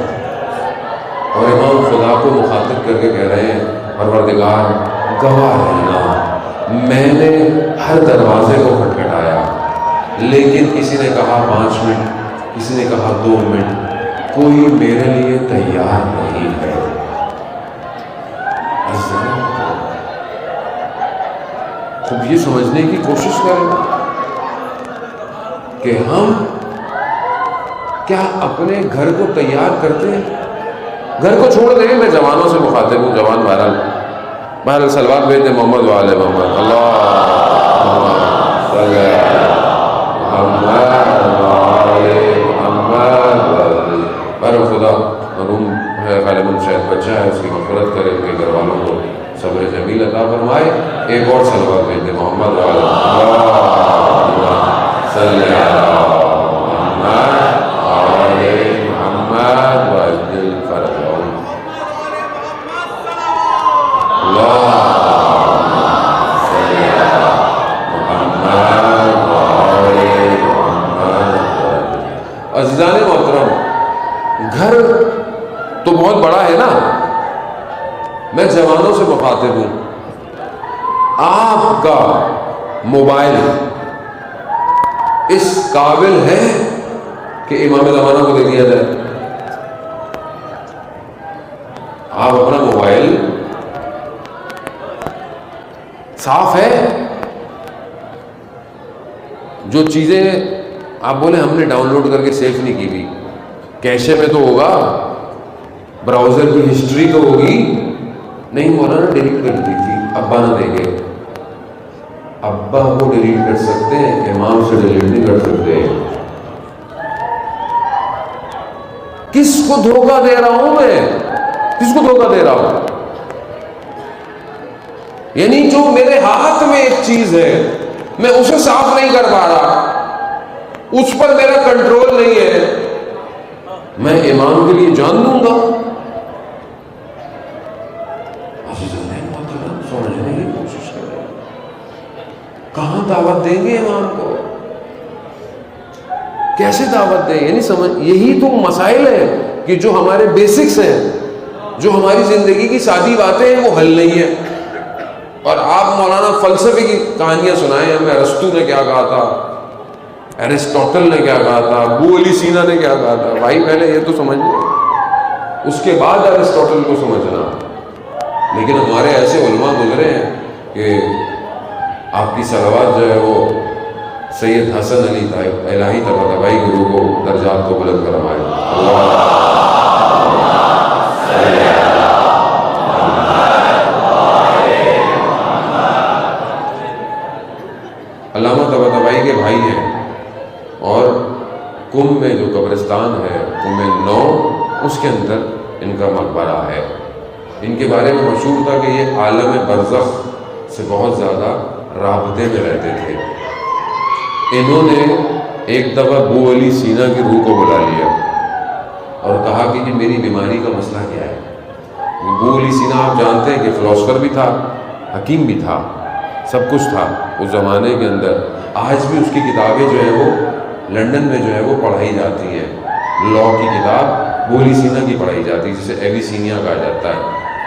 اور امام خدا کو مخاطب کر کے کہہ رہے ہیں پروردگار گواہ رہنا، میں نے ہر دروازے کو کھٹکھٹایا لیکن کسی نے کہا 5 منٹ، کسی نے کہا 2 منٹ، کوئی میرے لیے تیار نہیں ہے. خب یہ سمجھنے کی کوشش کریں کہ ہم کیا اپنے گھر کو تیار کرتے ہیں؟ گھر کو چھوڑ دیں. میں جوانوں سے مخاطب ہوں، جوان بہرحال صلوات بھیجتے محمد وعلیہ محمد. اللہ بہرحال خدا مرحوم ہے غالباً شاید بچہ ہے، اس کی مغفرت کرے، ان کے گھر والوں کو صبر جمیل عطا فرمائے. ایک اور صلوات بھیجتے محمد وعلیہ صلی اللہ عزیزان محترم. گھر تو بہت بڑا ہے نا. میں جوانوں سے مخاطب ہوں، آپ کا موبائل اس قابل ہے کہ امام زمانہ کو دے دیا جائے؟ آپ اپنا موبائل صاف ہے؟ جو چیزیں آپ بولے ہم نے ڈاؤن لوڈ کر کے سیو نہیں کی بھی، کیشے میں تو ہوگا، براؤزر کی ہسٹری تو ہوگی. نہیں مولانا ڈیلیٹ کر دی تھی، ابا نہ دیں گے. ابا کو ڈیلیٹ کر سکتے ہیں، امام سے ڈیلیٹ نہیں کر سکتے. کس کو دھوکہ دے رہا ہوں میں؟ کس کو دھوکہ دے رہا ہوں؟ یعنی جو میرے ہاتھ میں ایک چیز ہے میں اسے صاف نہیں کر پا رہا، اس پر میرا کنٹرول نہیں ہے، میں امام کے لیے جان دوں گا؟ سمجھنے کی کوشش کریں. کہاں دعوت دیں گے امام کو؟ کیسے دعوت دیں؟ یعنی یہی تو مسائل ہیں کہ جو ہمارے بیسکس ہیں، جو ہماری زندگی کی سادی باتیں ہیں، وہ حل نہیں ہے. اور آپ مولانا فلسفے کی کہانیاں سنائیں ہمیں، ارسطو نے کیا کہا تھا، ایرسٹوٹل نے کیا کہا تھا، ابو علی سینا نے کیا کہا تھا. بھائی پہلے یہ تو سمجھ لو، اس کے بعد ایرسٹوٹل کو سمجھنا. لیکن ہمارے ایسے علماء گزرے ہیں کہ آپ کی صلوات جو ہے وہ سید حسن علی طیب الہی طباطبائی گرو کو درجات کو بلند فرمائے. علامہ طباطبائی کے بھائی ہیں، اور کم میں جو قبرستان ہے کم 9 اس کے اندر ان کا مقبرہ ہے. ان کے بارے میں مشہور تھا کہ یہ عالم برزخ سے بہت زیادہ رابطے میں رہتے تھے. انہوں نے ایک دفعہ ابو علی سینا کی روح کو بلا لیا اور کہا کہ یہ میری بیماری کا مسئلہ کیا ہے. ابو علی سینا آپ جانتے ہیں کہ فلاسفر بھی تھا، حکیم بھی تھا، سب کچھ تھا اس زمانے کے اندر. آج بھی اس کی کتابیں جو ہیں وہ لنڈن میں جو ہے وہ پڑھائی جاتی ہیں. لا کی کتاب ابو علی سینا کی پڑھائی جاتی ہے، جسے ایویسینیا کہا جاتا ہے.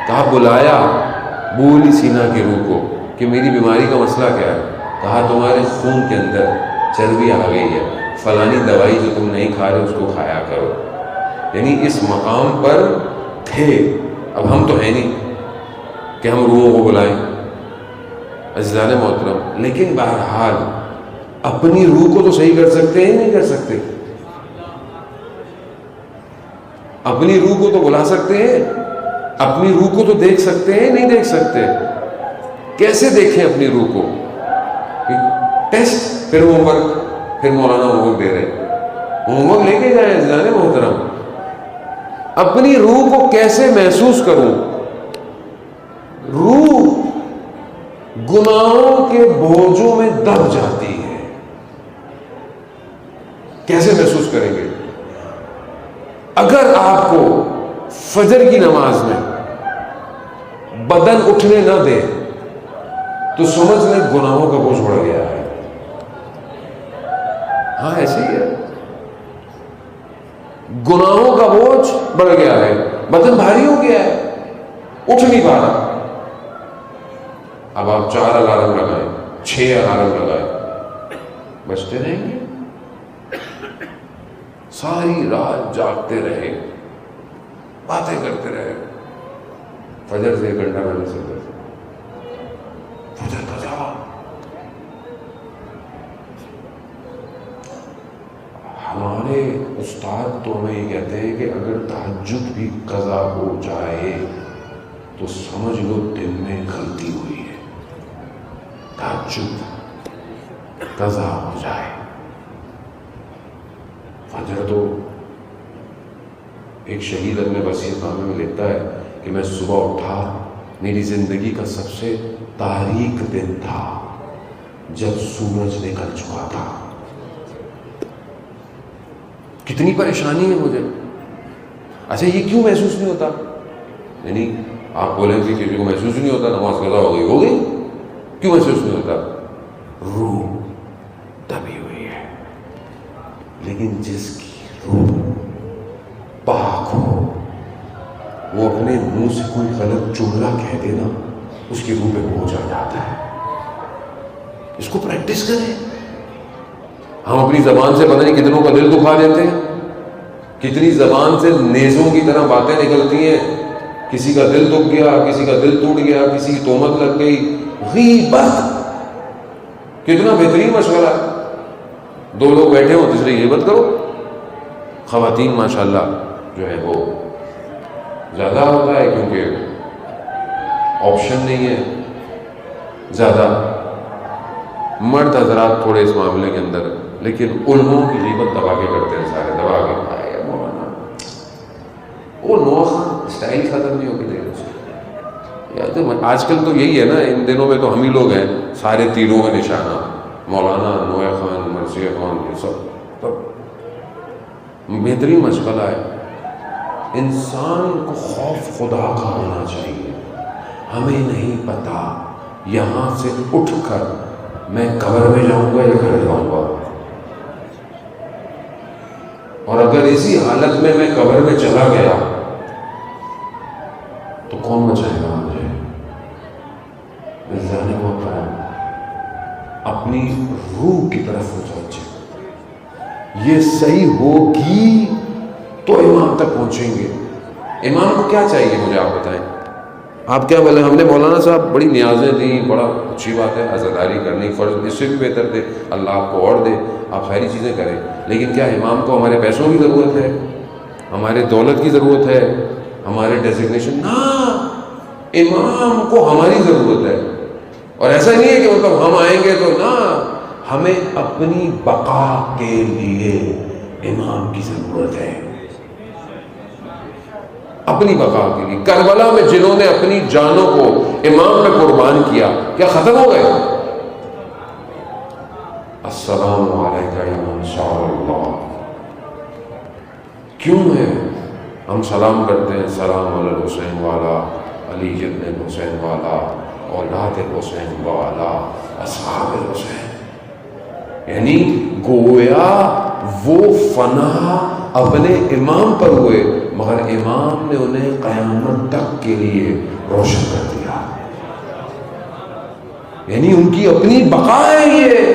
کہا بلایا ابو علی سینا کی روح کو کہ میری بیماری کا مسئلہ کیا ہے. کہا تمہارے خون کے اندر چربی آ گئی ہے، فلانی دوائی جو تم نہیں کھا رہے اس کو کھایا کرو. یعنی اس مقام پر تھے. اب ہم تو ہیں نہیں کہ ہم روحوں کو بلائیں عزیزان محترم، لیکن بہرحال اپنی روح کو تو صحیح کر سکتے ہیں، نہیں کر سکتے؟ اپنی روح کو تو بلا سکتے ہیں، اپنی روح کو تو دیکھ سکتے ہیں، نہیں دیکھ سکتے؟ کیسے دیکھیں اپنی روح کو؟ ٹیسٹ، پھر ہوم ورک، پھر مولانا ہوم ورک دے رہے، ہوم ورک لے کے جائیں عزیزان محترم. اپنی روح کو کیسے محسوس کروں؟ روح گناہوں کے بوجھوں میں دب جاتی ہے. کیسے محسوس کریں گے؟ اگر آپ کو فجر کی نماز میں بدن اٹھنے نہ دے تو سمجھ لیں گناہوں کا بوجھ بڑھ گیا ہے. ہاں ایسے ہی ہے، گناہوں کا بوجھ بڑھ گیا ہے، بدن بھاری ہو گیا ہے، اٹھ نہیں پا رہا. اب آپ 4 الارم لگائیں، 6 الارم لگائیں، بچتے رہیں گے. ساری رات جاگتے رہے، باتیں کرتے رہے. فجر سے 1 گھنٹہ پہلے سوتے تھے، فجر کا جواب. ہمارے استاد تو ہمیں یہ کہتے ہیں کہ اگر تہجد بھی قضا ہو جائے تو سمجھ لو دن میں غلطی ہوئی ہے. تہجد قضا ہو جائے. فجر تو ایک شہید اپنے وصیت نامے میں لکھتا ہے کہ میں صبح اٹھا، میری زندگی کا سب سے تاریک دن تھا جب سورج نکل چکا تھا. کتنی پریشانی ہے مجھے. اچھا یہ کیوں محسوس نہیں ہوتا؟ یعنی آپ بولیں کہ کسی کو محسوس نہیں ہوتا نماز قضا ہو گئی، کیوں محسوس نہیں ہوتا؟ روح دبی ہوئی ہے. لیکن جس کی روح پاک ہو وہ اپنے منہ سے کوئی غلط جملہ کہہ دے نا، اس کی روح پہ بوجھ آ جاتا ہے. اس کو پریکٹس کریں. ہم اپنی زبان سے پتہ نہیں کتنوں کا دل دکھا دیتے ہیں، کتنی زبان سے نیزوں کی طرح باتیں نکلتی ہیں. کسی کا دل دکھ گیا، کسی کا دل ٹوٹ گیا، کسی کی تہمت لگ گئی. غیبت کتنا بہترین مشورہ ہے. 2 لوگ بیٹھے ہو، تیسرے غیبت کرو. خواتین ماشاءاللہ جو ہے وہ زیادہ ہوتا ہے کیونکہ آپشن نہیں ہے زیادہ. مرد حضرات تھوڑے اس معاملے کے اندر، لیکن علموں کی غیبت دبا کے کرتے ہیں، سارے دبا کے. مولانا وہ نوخ اسٹائل ختم نہیں ہوگی دیر سے. آج کل تو یہی ہے نا، ان دنوں میں تو ہم ہی لوگ ہیں سارے تیروں کا نشانہ. مولانا، نوح خان، مرثیہ خان، یہ سب بہترین مشغلہ ہے. انسان کو خوف خدا کا ہونا چاہیے. ہمیں نہیں پتا یہاں سے اٹھ کر میں قبر میں جاؤں گا یا گھر جاؤں گا، اور اگر اسی حالت میں میں قبر میں چلا گیا تو کون بچائے گا مجھے؟ یہ صحیح ہوگی تو امام تک پہنچیں گے. امام کو کیا چاہیے مجھے آپ بتائیں. آپ کیا بولے ہم نے مولانا صاحب بڑی نیازیں دیں, بڑا اچھی بات ہے, عزاداری کرنی فرض, اس سے بھی بہتر دے اللہ آپ کو اور دے, آپ ساری چیزیں کریں, لیکن کیا امام کو ہمارے پیسوں کی ضرورت ہے, ہمارے دولت کی ضرورت ہے, ہمارے ڈیزگنیشن؟ نہ, امام کو ہماری ضرورت ہے. اور ایسا نہیں ہے کہ مطلب ہم آئیں گے تو نہ, ہمیں اپنی بقا کے لیے امام کی ضرورت ہے, اپنی بقا کے لیے. کربلا میں جنہوں نے اپنی جانوں کو امام میں قربان کیا, کیا ختم ہو گئے؟ السلام علیکم یا انصار اللہ. کیوں ہے ہم سلام کرتے ہیں, سلام علی الحسین والا, علی ابن حسین والا, اولاد حسین والا, اصحاب الحسین. یعنی گویا وہ فنا اپنے امام پر ہوئے, مگر امام نے انہیں قیامت تک کے لیے روشن کر دیا. یعنی ان کی اپنی بقا ہے یہ.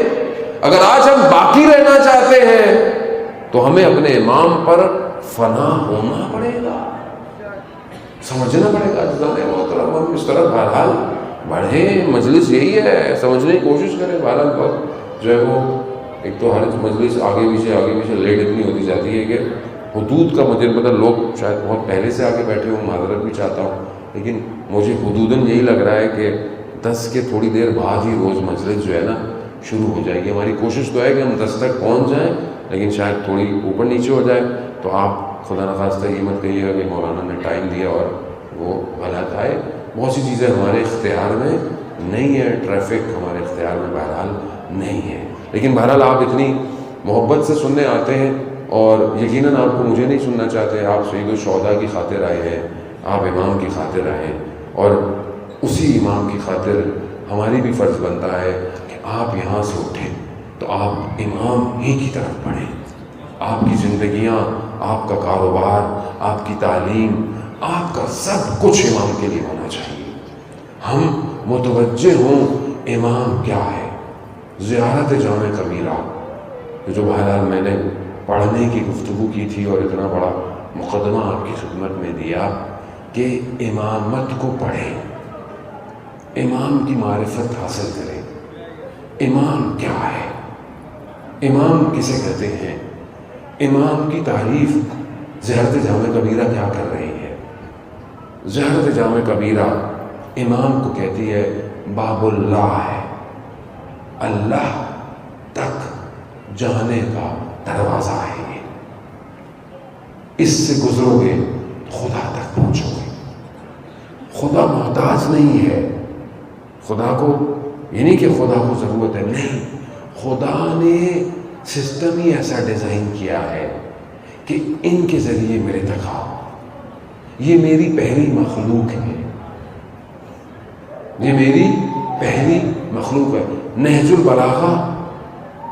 اگر آج ہم باقی رہنا چاہتے ہیں تو ہمیں اپنے امام پر فنا ہونا پڑے گا, سمجھنا پڑے گا. محترم ہم اس طرح بہرحال بڑھیں, مجلس یہی ہے, سمجھنے کی کوشش کریں. بہرحال بہت جو ہے وہ ایک تو ہر مجلس آگے پیچھے لیٹ اتنی ہوتی جاتی ہے کہ حدود کا مجھے پتہ, لوگ شاید بہت پہلے سے آگے بیٹھے ہوں, معذرت بھی چاہتا ہوں, لیکن مجھے حدوداً یہی لگ رہا ہے کہ 10 کے تھوڑی دیر بعد ہی روز مجلس جو ہے نا شروع ہو جائے گی. ہماری کوشش تو ہے کہ ہم 10 تک پہنچ جائیں, لیکن شاید تھوڑی اوپر نیچے ہو جائے. تو آپ خدا نخواستہ یہ مت کہیے گا کہ مولانا نے ٹائم دیا اور وہ غلط آئے. بہت سی چیزیں ہمارے اختیار میں نہیں ہے, ٹریفک ہمارے اختیار میں بہرحال نہیں ہے, لیکن بہرحال آپ اتنی محبت سے سننے آتے ہیں اور یقیناً آپ کو مجھے نہیں سننا چاہتے. آپ سید الشہداء کی خاطر آئے ہیں, آپ امام کی خاطر آئے ہیں, اور اسی امام کی خاطر ہماری بھی فرض بنتا ہے کہ آپ یہاں سے اٹھیں تو آپ امام ہی کی طرف بڑھیں. آپ کی زندگیاں, آپ کا کاروبار, آپ کی تعلیم, آپ کا سب کچھ امام کے لیے ہونا چاہیے. ہم متوجہ ہوں امام کیا ہے. زیارت جامع کبیرہ جو بہرحال میں نے پڑھنے کی گفتگو کی تھی اور اتنا بڑا مقدمہ آپ کی خدمت میں دیا کہ امامت کو پڑھیں, امام کی معرفت حاصل کریں. امام کیا ہے, امام کسے کہتے ہیں, امام کی تعریف زیارت جامع کبیرہ کیا کر رہی ہے. زیارت جامع کبیرہ امام کو کہتی ہے باب اللہ ہے, اللہ تک جانے کا دروازہ ہے یہ. اس سے گزرو گے خدا تک پہنچو گے. خدا محتاج نہیں ہے, خدا کو یہ نہیں کہ خدا کو ضرورت ہے, نہیں, خدا نے سسٹم ہی ایسا ڈیزائن کیا ہے کہ ان کے ذریعے میرے تک آؤ. یہ میری پہلی مخلوق ہے, یہ میری پہلی مخلوق ہے. نہج البلاغہ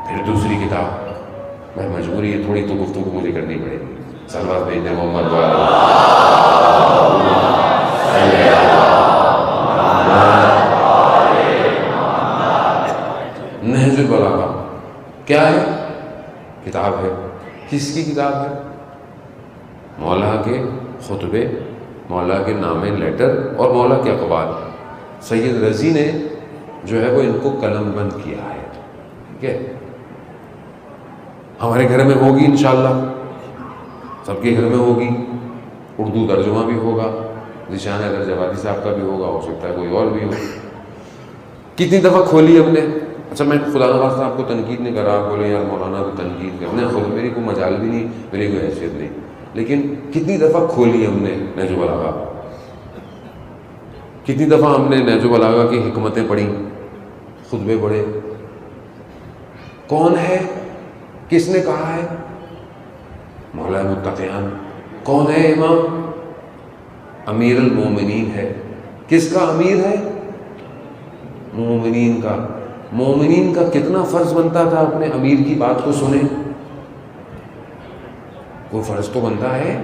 پھر دوسری کتاب, میں مجبوری ہے تھوڑی تو گفتگو مجھے کرنی پڑے گی. صلوات بھیجیں محمد والا. نہج البلاغہ کیا ہے؟ کتاب ہے. کس کی کتاب ہے؟ مولا کے خطبے, مولا کے نامے لیٹر اور مولا کے اقوال. سید رضی نے جو ہے وہ ان کو قلم بند کیا ہے. ٹھیک ہے, ہمارے گھر میں ہوگی انشاءاللہ, سب کے گھر میں ہوگی. اردو ترجمہ بھی ہوگا, ذیشان حیدر جوادی صاحب کا بھی ہوگا, ہو سکتا ہے کوئی اور بھی ہو. کتنی دفعہ کھولی ہم نے. اچھا میں خدا نخواستہ آپ کو تنقید نہیں کر رہا, آپ بولے یار مولانا تو تنقید کرنے, خود میری کوئی مجال بھی نہیں, میری کوئی حیثیت نہیں, لیکن کتنی دفعہ کھولی ہم نے نہج البلاغہ, کتنی دفعہ ہم نے نہج البلاغہ کی حکمتیں پڑھی, خطبے پڑھے. کون ہے, کس نے کہا ہے؟ مولا متقیان. کون ہے امام؟ امیر المومنین ہے. کس کا امیر ہے؟ مومنین کا. مومنین کا کتنا فرض بنتا تھا اپنے امیر کی بات کو سنیں؟ وہ فرض تو بنتا ہے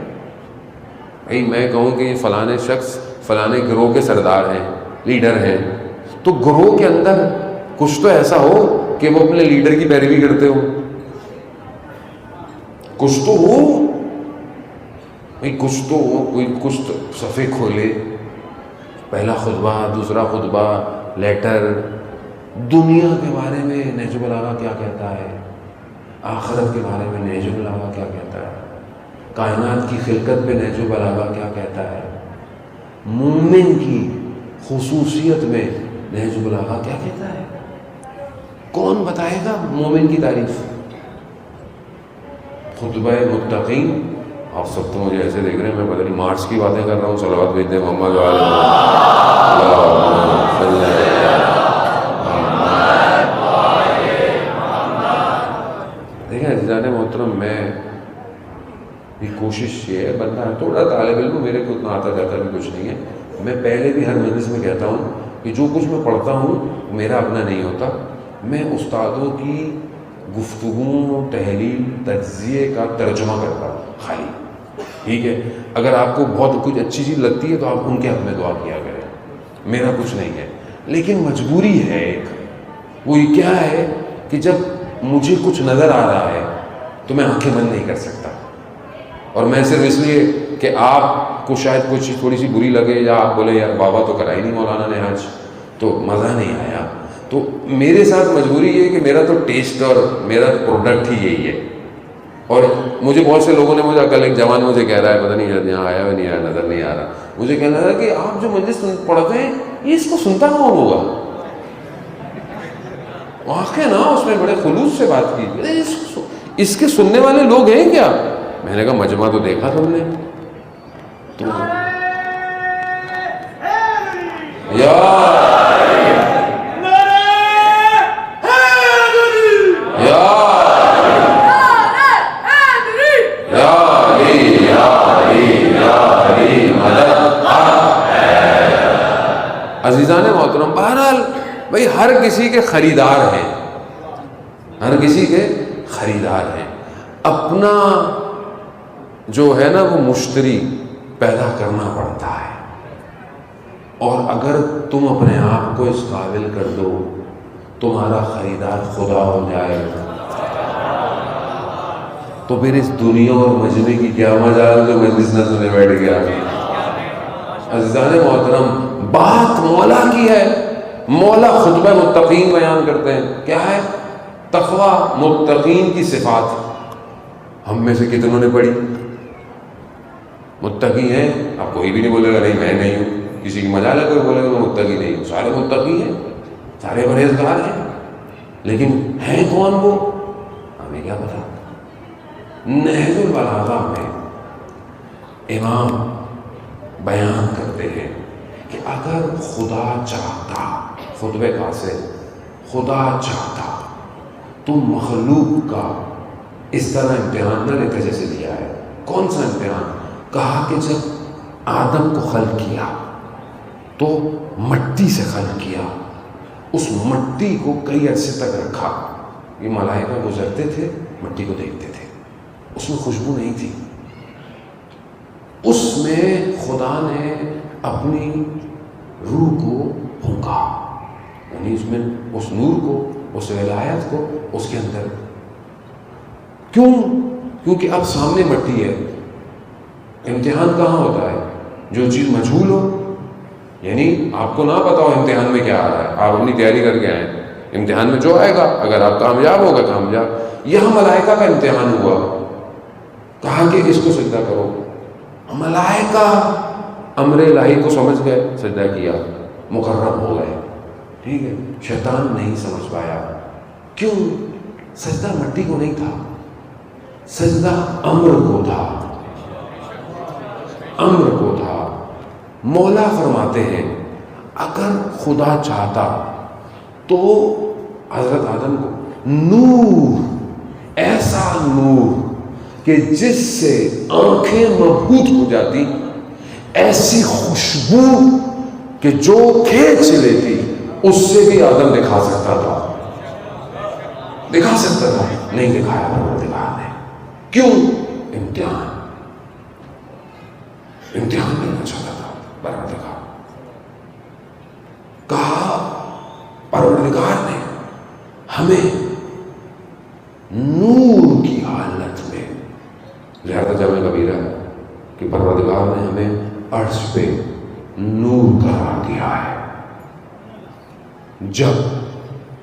بھائی. میں کہوں کہ یہ فلانے شخص فلانے گروہ کے سردار ہیں, لیڈر ہیں, تو گروہ کے اندر کچھ تو ایسا ہو کہ وہ اپنے لیڈر کی پیروی کرتے ہو. کچھ تو ہو بھائی، کچھ تو ہو، کوئی کچھ تو صفحے کھولے، پہلا خطبہ، دوسرا خطبہ، لیٹر، دنیا کے بارے میں نہج البلاغہ کیا کہتا ہے، آخرت کے بارے میں نہج البلاغہ کیا کہتا ہے، کائنات کی خلقت پہ نہج البلاغہ کیا کہتا ہے، مومن کی خصوصیت میں نہج البلاغہ کیا کہتا ہے؟ کون بتائے گا مومن کی تعریف؟ خطبہ متقین. آپ سب تو مجھے ایسے دیکھ رہے ہیں میں پتہ نہیں مارچ کی باتیں کر رہا ہوں. صلوات بھیج دیں محمد دیکھیں عزیزان محترم، میں بھی کوشش یہ ہے، بندہ تھوڑا طالب علم، میرے کو اتنا آتا جاتا بھی کچھ نہیں ہے. میں پہلے بھی ہر مجلس میں کہتا ہوں کہ جو کچھ میں پڑھتا ہوں میرا اپنا نہیں ہوتا، میں استادوں کی گفتگو، تحلیل، تجزیے کا ترجمہ کرتا ہوں خالی. ٹھیک ہے، اگر آپ کو بہت کچھ اچھی چیز لگتی ہے تو آپ ان کے حق میں دعا کیا کریں، میرا کچھ نہیں ہے. لیکن مجبوری ہے ایک، وہ یہ کیا ہے کہ جب مجھے کچھ نظر آ رہا ہے تو میں آنکھیں بند نہیں کر سکتا. اور میں صرف اس لیے کہ آپ کو شاید کوئی چیز تھوڑی سی بری لگے، یا آپ بولے یار بابا تو کرائی نہیں مولانا نے آج، تو مزہ نہیں آیا. تو میرے ساتھ مجبوری یہ ہے کہ میرا تو ٹیسٹ اور میرا پروڈکٹ ہی یہی ہے. اور مجھے بہت سے لوگوں نے مجھے، کل ایک جوان مجھے کہہ رہا ہے، پتہ نہیں یہاں آیا نہیں آیا، نظر نہیں آ رہا، مجھے کہنا تھا کہ آپ جو مجلس پڑھتے ہیں یہ اس کو سنتا کون ہوگا؟ واقعی نا اس میں بڑے خلوص سے بات کی، اس کے سننے والے لوگ ہیں کیا؟ میں نے کہا مجمع تو دیکھا تم نے. تو عزیزان محترم، بہرحال بھائی ہر کسی کے خریدار ہیں، ہر کسی کے خریدار ہیں. اپنا جو ہے نا وہ مشتری پیدا کرنا پڑتا ہے، اور اگر تم اپنے آپ کو اس قابل کر دو تمہارا خریدار خدا ہو جائے تو پھر اس دنیا اور مجمع کی کیا مجال جو مجلس نہ سنے بیٹھ گیا. عزیزان محترم، بات مولا کی ہے. مولا خطبہ متقین بیان کرتے ہیں. کیا ہے؟ تقویٰ، متقین کی صفات. ہم میں سے کتنوں نے پڑھی؟ متقی ہیں؟ اب کوئی بھی نہیں بولے گا نہیں میں نہیں ہوں. کسی کی مجال ہے کوئی بولے گا میں متقی نہیں ہوں؟ سارے متقی ہیں، سارے پرہیزگار ہیں، لیکن ہیں کون وہ؟ ہمیں کیا پتا. نہج البلاغہ میں امام بیان کرتے ہیں کہ اگر خدا چاہتا، خطبے کا سے خدا چاہتا تو مخلوق کا اس طرح امتحان نہ لیتا جیسے لیا ہے. کون سا امتحان؟ کہا کہ جب آدم کو خلق کیا تو مٹی سے خلق کیا، اس مٹی کو کئی عرصے تک رکھا. یہ ملائکہ گزرتے تھے، مٹی کو دیکھتے تھے، اس میں خوشبو نہیں تھی. اس میں خدا نے اپنی روح کو پھونکا، یعنی اس میں اس نور کو، اس ولایت کو اس کے اندر. کیوں؟ کیونکہ اب سامنے مٹی ہے. امتحان کہاں ہوتا ہے؟ جو چیز مجہول ہو، یعنی آپ کو نہ پتا ہو امتحان میں کیا آ رہا ہے، آپ اپنی تیاری کر کے آئیں، امتحان میں جو آئے گا اگر آپ کامیاب ہوگا کامیاب. یہاں ملائکہ کا امتحان ہوا، کہا کہ اس کو سجدہ کرو. ملائکہ امر الہی کو سمجھ گئے، سجدہ کیا، مقرب ہو گئے. ٹھیک ہے، شیطان نہیں سمجھ پایا. کیوں؟ سجدہ مٹی کو نہیں تھا، سجدہ امر کو تھا، امر کو تھا. مولا فرماتے ہیں اگر خدا چاہتا تو حضرت آدم کو نور، ایسا نور کہ جس سے آنکھیں مبہوت ہو جاتی، ایسی خوشبو کہ جو کھینچ لیتی، اس سے بھی آدم دکھا سکتا تھا، دکھا سکتا تھا. نہیں دکھایا پروردگار نے. کیوں؟ امتحان، امتحان لینا چاہتا تھا پروردگار. کہا پروردگار نے ہمیں نور کی حالت میں پروردگار نے ہمیں عرش پہ نور قرار دیا ہے۔ جب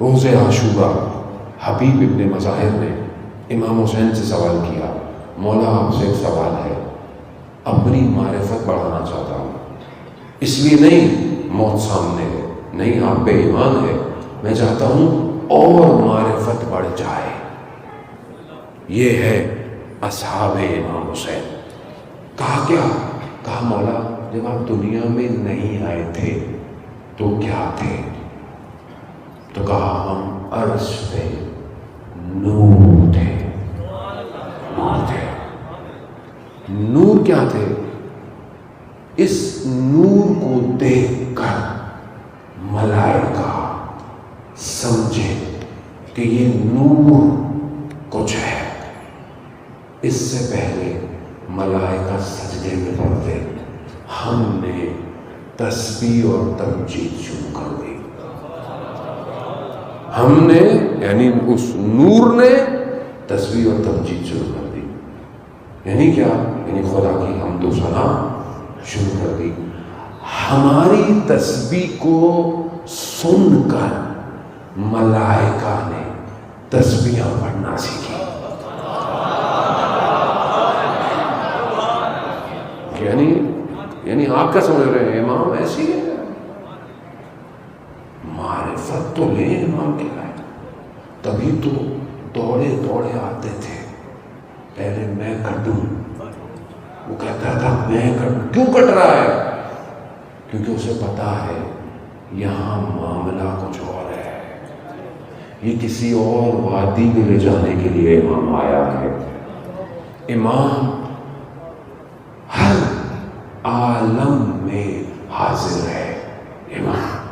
روز عاشورہ حبیب ابن مظاہر نے امام حسین سے سوال کیا، مولا آپ سے ایک سوال ہے، اپنی معرفت بڑھانا چاہتا ہوں، اس لیے نہیں موت سامنے ہے، نہیں آپ پہ ایمان ہے، میں چاہتا ہوں اور معرفت بڑھ جائے۔ یہ ہے اصحاب امام حسین۔ کہا کیا؟ کہا مولا جب آپ دنیا میں نہیں آئے تھے تو کیا تھے؟ تو کہا ہم عرش پہ نور تھے۔ نور تھے۔ نور کیا تھے؟ اس نور کو دیکھ کر ملائکہ سمجھے کہ یہ نور کچھ ہے۔ اس سے پہلے ملائکہ سجدے میں پڑتے، ہم نے تسبیح اور تمجید شروع کر دی۔ ہم نے یعنی اس نور نے تسبیح اور تمجید شروع کر دی۔ یعنی کیا؟ یعنی خدا کی حمد و ثنا شروع کر دی۔ ہماری تسبیح کو سن کر ملائکہ نے تسبیحاں پڑھنا سیکھی۔ یعنی آپ کیا سمجھ رہے ہیں؟ امام ایسی ہے، معرفت تو لیں امام کے لائے، تبھی تو دوڑے دوڑے آتے تھے، پہلے میں کٹوں، وہ کہتا تھا میں کٹوں۔ کیوں کٹ رہا ہے؟ کیونکہ اسے پتا ہے یہاں معاملہ کچھ اور ہے، یہ کسی اور وادی میں لے جانے کے لیے امام آیا ہے۔ امام ہر عالم میں حاضر ہے۔ امام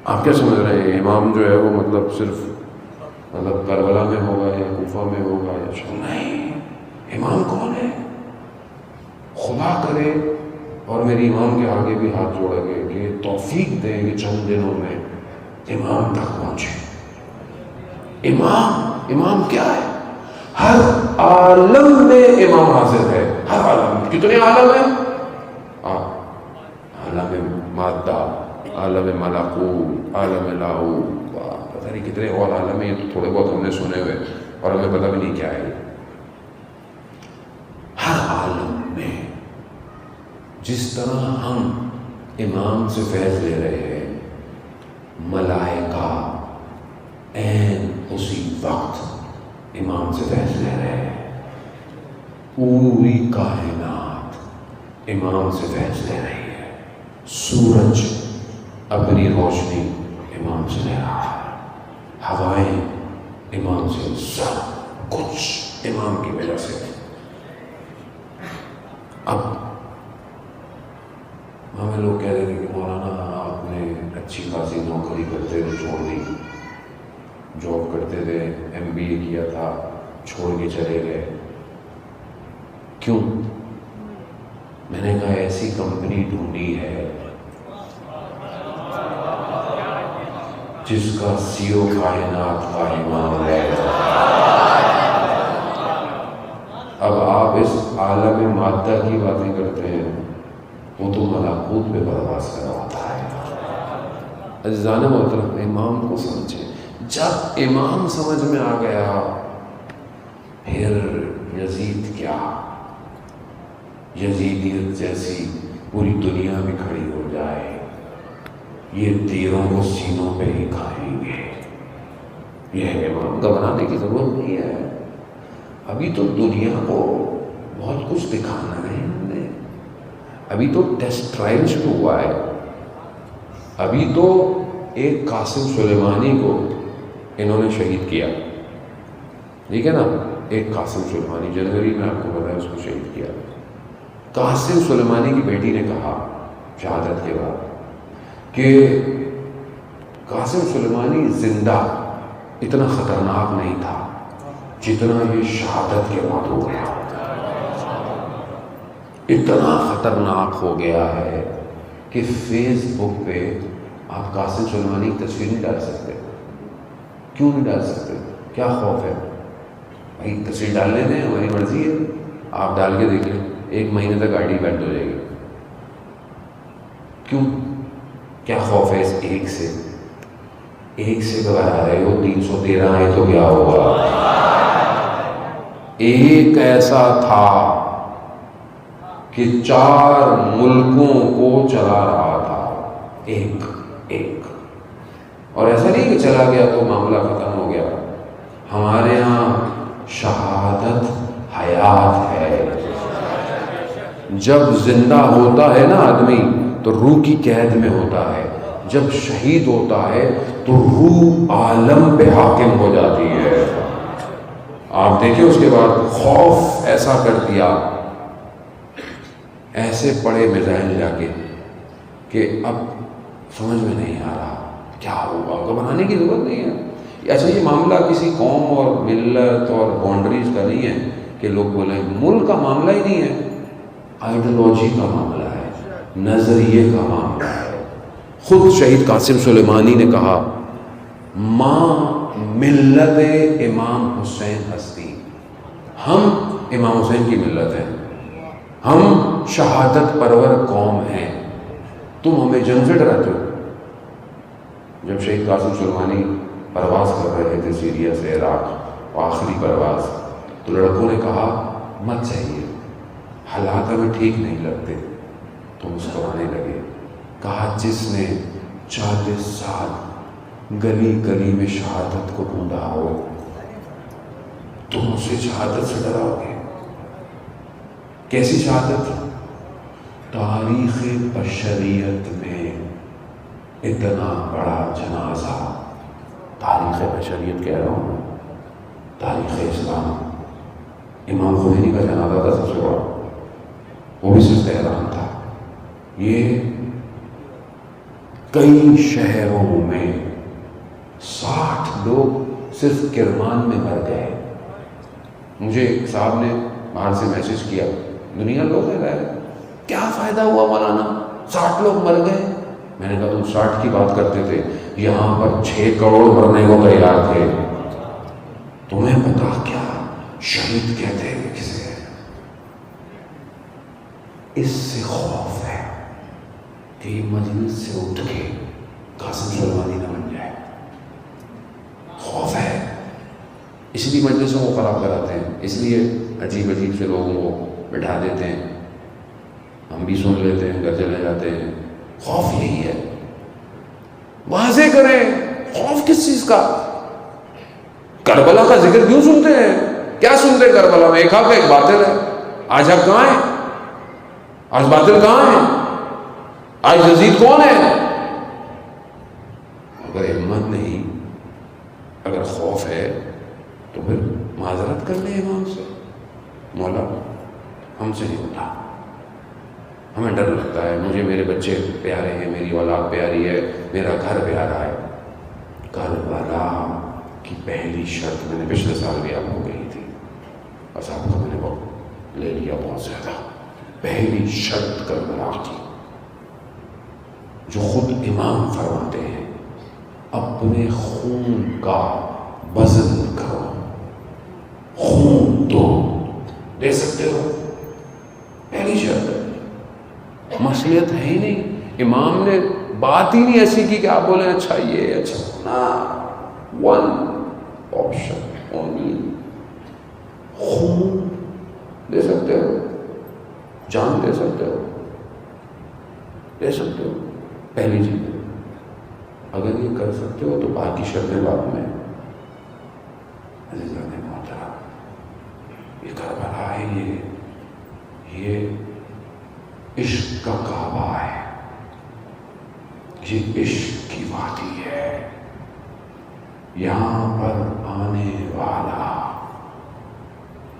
آپ کیا سمجھ رہے ہیں؟ امام جو ہے وہ مطلب صرف کربلا میں ہوگا یا کوفہ میں ہوگا یا شام؟ نہیں، امام کون ہے؟ خدا کرے اور میری امام کے آگے بھی ہاتھ جوڑ گئے کہ توفیق دیں کہ چند دنوں میں امام تک پہنچے۔ امام کیا ہے؟ ہر عالم میں امام حاضر ہے۔ ہر عالم۔ کتنے عالم ہیں؟ عالم مادہ، عالم ملکوت، عالم لاہوت، پتہ نہیں کتنے اور عالم ہیں، یہ تو تھوڑے بہت ہم نے سنے ہوئے اور ہمیں پتہ بھی نہیں کیا ہے۔ ہر عالم میں جس طرح ہم امام سے فیض لے رہے ہیں، ملائکہ عین اسی وقت امام سے فیض لے رہے ہیں۔ پوری کائنات امام سے فیض لے رہی ہے۔ سورج اپنی روشنی امام سے لے رہا ہے، ہوائیں امام سے، سب کچھ امام کی وجہ سے۔ اب ہمیں لوگ کہہ رہے تھے کہ مولانا آپ نے اچھی خاصی نوکری کرتے تھے چھوڑ دی، جاب کرتے تھے، MBA کیا تھا، چھوڑ کے چلے گئے، کیوں؟ میں نے کہا ایسی کمپنی ڈھونڈی ہے جس کا CEO کائنات کا امام ہے۔ اب آپ اس عالم مادہ کی باتیں کرتے ہیں، وہ تو ملکوت پہ پرواز کر رہا ہوتا ہے۔ عزیزان محترم، امام کو سمجھے۔ جب امام سمجھ میں آ گیا، پھر یزید کیا؟ یزیدیت جیسی پوری دنیا میں کھڑی ہو جائے، یہ تیروں کو سینوں پہ ہی کھائیں گے۔ یہ امام گھبرانے کی ضرورت نہیں ہے۔ ابھی تو دنیا کو بہت کچھ دکھانا ہے ہم نے، ابھی تو ٹیسٹ ٹرائل شروع ہوا ہے۔ ابھی تو ایک قاسم سلیمانی کو انہوں نے شہید کیا، ٹھیک ہے نا؟ ایک قاسم سلیمانی جنوری میں آپ کو پتا ہے اس کو شہید کیا۔ قاسم سلیمانی کی بیٹی نے کہا شہادت کے بعد کہ قاسم سلیمانی زندہ اتنا خطرناک نہیں تھا جتنا یہ شہادت کے بعد ہو گیا۔ اتنا خطرناک ہو گیا ہے کہ فیس بک پہ آپ قاسم سلیمانی کی تصویر نہیں ڈال سکتے۔ کیوں نہیں ڈال سکتے؟ کیا خوف ہے؟ بھائی تصویر ڈالنے دیں، ہماری مرضی ہے، آپ ڈال کے دیکھ لیں۔ 1 مہینے تک آئی ڈی بند ہو جائے گی. کیوں؟ کیا خوف ہے اس ایک سے؟ ایک سے گھبرا رہے ہو، 313 آئے تو کیا ہوگا؟ ایک ایسا تھا کہ 4 ملکوں کو چلا رہا تھا. ایک اور ایسا نہیں کہ چلا گیا تو معاملہ ختم ہو گیا. ہمارے ہاں شہادت حیات ہے. جب زندہ ہوتا ہے نا آدمی تو روح کی قید میں ہوتا ہے، جب شہید ہوتا ہے تو روح عالم پہ حاکم ہو جاتی ہے. آپ دیکھیں اس کے بعد خوف ایسا کر دیا، ایسے پڑے میزائل جا کے کہ اب سمجھ میں نہیں آ رہا کیا ہوگا. گھبرانے کی ضرورت نہیں ہے. اچھا یہ معاملہ کسی قوم اور ملت اور باؤنڈریز کا نہیں ہے کہ لوگ بولیں. ملک کا معاملہ ہی نہیں ہے، آئیڈیالوجی کا معاملہ ہے، نظریے کا معاملہ ہے. خود شہید قاسم سلیمانی نے کہا ماں ملت امام حسین ہستی. ہم امام حسین کی ملت ہیں، ہم شہادت پرور قوم ہیں. تم ہمیں جنگ سے ڈراتے ہو. جب شہید قاسم سلیمانی پرواز کر رہے تھے سیریا سے عراق، آخری پرواز، تو لڑکوں نے کہا مت چاہیے، حالات ہمیں ٹھیک نہیں لگتے. تو مسکرانے لگے. کہا جس نے 40 سال گلی گلی میں شہادت کو ڈھونڈا ہو تم اسے شہادت سے ڈراؤ گے؟ کیسی شہادت؟ تاریخ بشریت میں اتنا بڑا جنازہ، تاریخ بشریت کہہ رہا ہوں، تاریخ اسلام. امام خمینی کا جنازہ تھا سب سے بڑا، وہ بھی صرف تہران تھا. یہ کئی شہروں میں 60 لوگ صرف کرمان میں مر گئے. مجھے ایک صاحب نے باہر سے میسج کیا، دنیا لوگ ہیں، کیا فائدہ ہوا مولانا، 60 لوگ مر گئے. میں نے کہا تم 60 کی بات کرتے تھے، یہاں پر 6 کروڑ مرنے کو تیار تھے. تمہیں پتا کیا شہید کہتے ہیں کسے؟ اس سے خوف ہے کہ مجلس سے اٹھ کے قاسم سلیمانی نہ بن جائے. خوف ہے، اس لیے مجلسوں کو خراب کراتے ہیں، اس لیے عجیب عجیب سے لوگوں کو بٹھا دیتے ہیں، ہم بھی سن لیتے ہیں، گھر چلے جاتے ہیں. خوف یہی ہے. واضح کریں خوف کس چیز کا. کربلا کا ذکر کیوں سنتے ہیں؟ کیا سنتے ہیں کربلا میں؟ ایک حق ہے، ایک باطل ہے. آج حق کہاں ہے؟ آج باطل کہاں ہے؟ آج یزید کون ہے؟ اگر ہمت نہیں، اگر خوف ہے تو پھر معذرت کر لیں امام سے، مولا ہم سے نہیں ہوتا، ہمیں ڈر لگتا ہے، مجھے میرے بچے پیارے ہیں، میری اولاد پیاری ہے، میرا گھر پیارا ہے. کربلا کی پہلی شرط میں نے پچھلے سال بھی آپ کو کہی تھی، اور صاحب کو میں نے وقت لے لیا بہت زیادہ. پہلی شرط کربلا کی، جو خود امام فرماتے ہیں، اپنے خون کا وزن کرو. خون تو دے سکتے ہو، پہلی شرط ہے. مصلحت ہے ہی نہیں. امام نے بات ہی نہیں ایسی کی کہ آپ بولیں اچھا یہ اچھا نا. One option only. خون دے سکتے ہو، جان دے سکتے ہو، دے سکتے ہو. پہلی چیز اگر یہ کر سکتے ہو تو باقی شرطیں بعد میں. عزیزان محترم، یہ کربلا ہے، یہ عشق کا کعبہ ہے، یہ عشق کی وادی ہے. یہاں پر آنے والا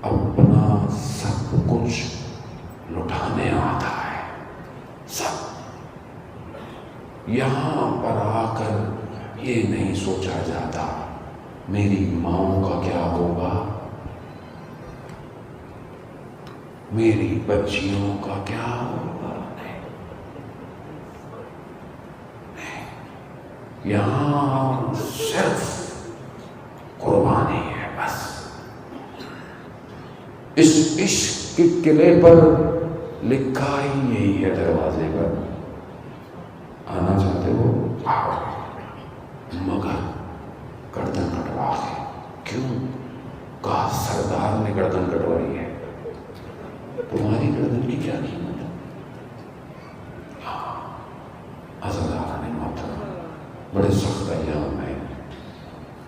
اپنا سب کچھ لٹانے آتا ہے. سب یہاں پر آ کر یہ نہیں سوچا جاتا میری ماؤں کا کیا ہوگا، میری بچیوں کا کیا ہوگا. یہاں صرف قربانی ہے بس. اس عشق کے قلعے پر لکھا ہی یہی ہے دروازے پر، آنا چاہتے ہو آؤ، مگر گردن کٹوا کے۔ کیوں؟ کہا سردار نے گردن کٹوائی ہے، تمہاری گردن کی کیا قیمت ہے؟ عزاداران محترم، بڑے سخت ایام میں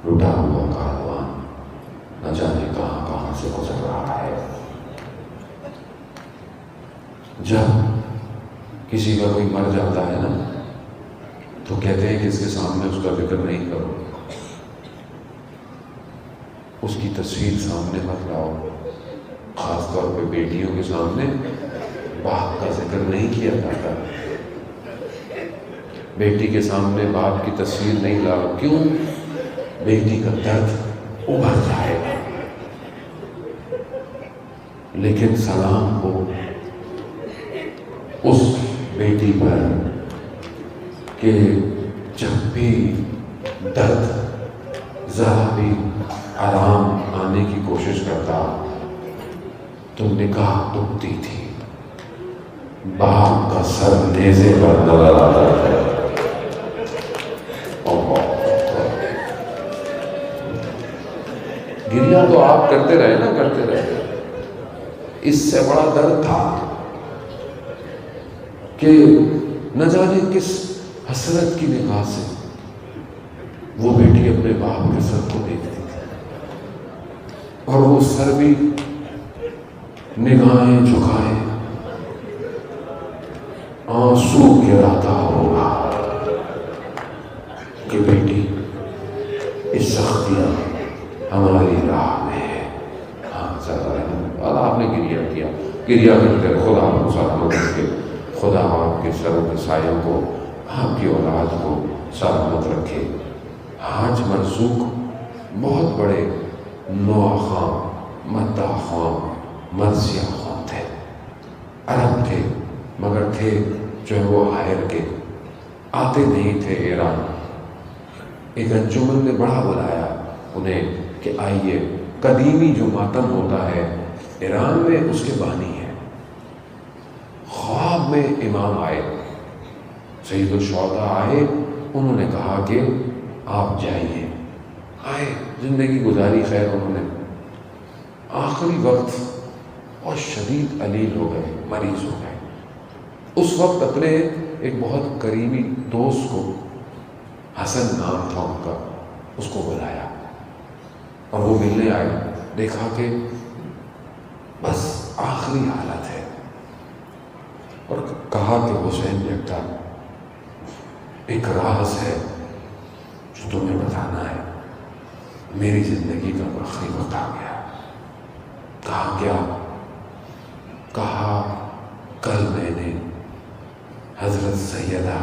لٹا ہوا کاروان نہ جانے کہاں کہاں سے گزر رہا ہے۔ جب کسی کا کوئی مر جاتا ہے نا تو کہتے ہیں کہ اس کے سامنے اس کا ذکر نہیں کرو، اس کی تصویر سامنے مت لاؤ، خاص طور پہ بیٹیوں کے سامنے باپ کا ذکر نہیں کیا جاتا، بیٹی کے سامنے باپ کی تصویر نہیں لاؤ۔ کیوں؟ بیٹی کا درد ابھر جائے گا۔ لیکن سلام ہو اس بیٹی پر کہ جب بھی درد ذرا بھی آرام آنے کی کوشش کرتا تو نگاہ دکھتی تھی، باپ کا سر نیزے پر نظر آتا ہے۔ گریہ تو آپ کرتے رہے نا، کرتے رہے، اس سے بڑا درد تھا کہ نہ جانے کس حسرت کی نگاہ سے وہ بیٹی اپنے باپ کے سر کو دیکھتی تھی، اور وہ سر بھی نگاہیں جھکائے آنسو گراتا ہوگا کہ بیٹی اس سختیاں ہماری راہ میں ہے۔ اور آپ نے گریہ کیا، گریہ کرتے خدا کو سلامت رکھے، خدا آپ کے سر کے سایوں کو، آپ کی اولاد کو سلامت رکھے۔ حاج مرزوق بہت بڑے نوح خاں، مداح خاں، مرثیہ خاں تھے، عرب تھے، مگر تھے جو ہے وہ حائر کے، آتے نہیں تھے ایران۔ ایک انجمن نے بڑا بلایا انہیں کہ آئیے، قدیمی جو ماتم ہوتا ہے ایران میں اس کے بانی ہیں۔ خواب میں امام آئے، سید الشہداء آئے، انہوں نے کہا کہ آپ جائیے، آئے، زندگی گزاری خیر، انہوں نے آخری وقت اور شدید علیل ہو گئے، مریض ہو گئے۔ اس وقت اپنے ایک بہت قریبی دوست کو، حسن نام تھا ان کا، اس کو بلایا اور وہ ملنے آئے، دیکھا کہ بس آخری حالت ہے، اور کہا کہ حسین بیٹا ایک راز ہے جو تمہیں بتانا ہے، میری زندگی کا آخری وقت آ گیا۔ کہا کیا؟ کہا کل میں نے حضرت سیدہ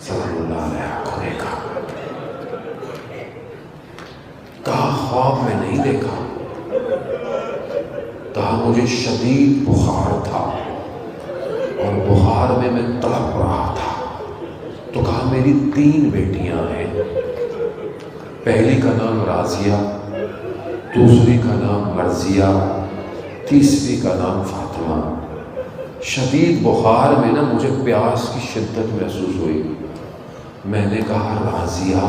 سلام اللہ علیہ کو دیکھا۔ کہا خواب میں نہیں دیکھا، کہا مجھے شدید بخار تھا اور بخار میں تڑپ رہا تھا، تو کہا میری 3 بیٹیاں ہیں، پہلی کا نام راضیہ، دوسری کا نام مرضیہ، تیسری کا نام فاطمہ۔ شدید بخار میں مجھے پیاس کی شدت محسوس ہوئی، میں نے کہا راضیہ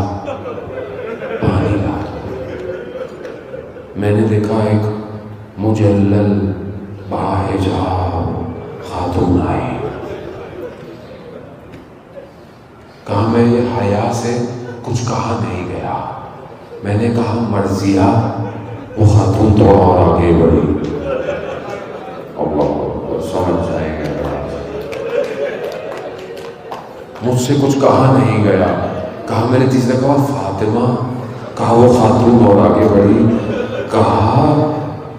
پانی لا۔ میں نے دیکھا ایک مجلل باحجاب خاتون آئی، کہا میں یہ حیا سے کچھ کہا نہیں گیا، میں نے کہا مرضیہ، وہ خاتون تو اور آگے بڑھی، اللہ سمجھ جائیں گے، مجھ سے کچھ کہا نہیں گیا، کہا میں نے تیسرا کہا فاطمہ، کہا وہ خاتون اور آگے بڑھی، کہا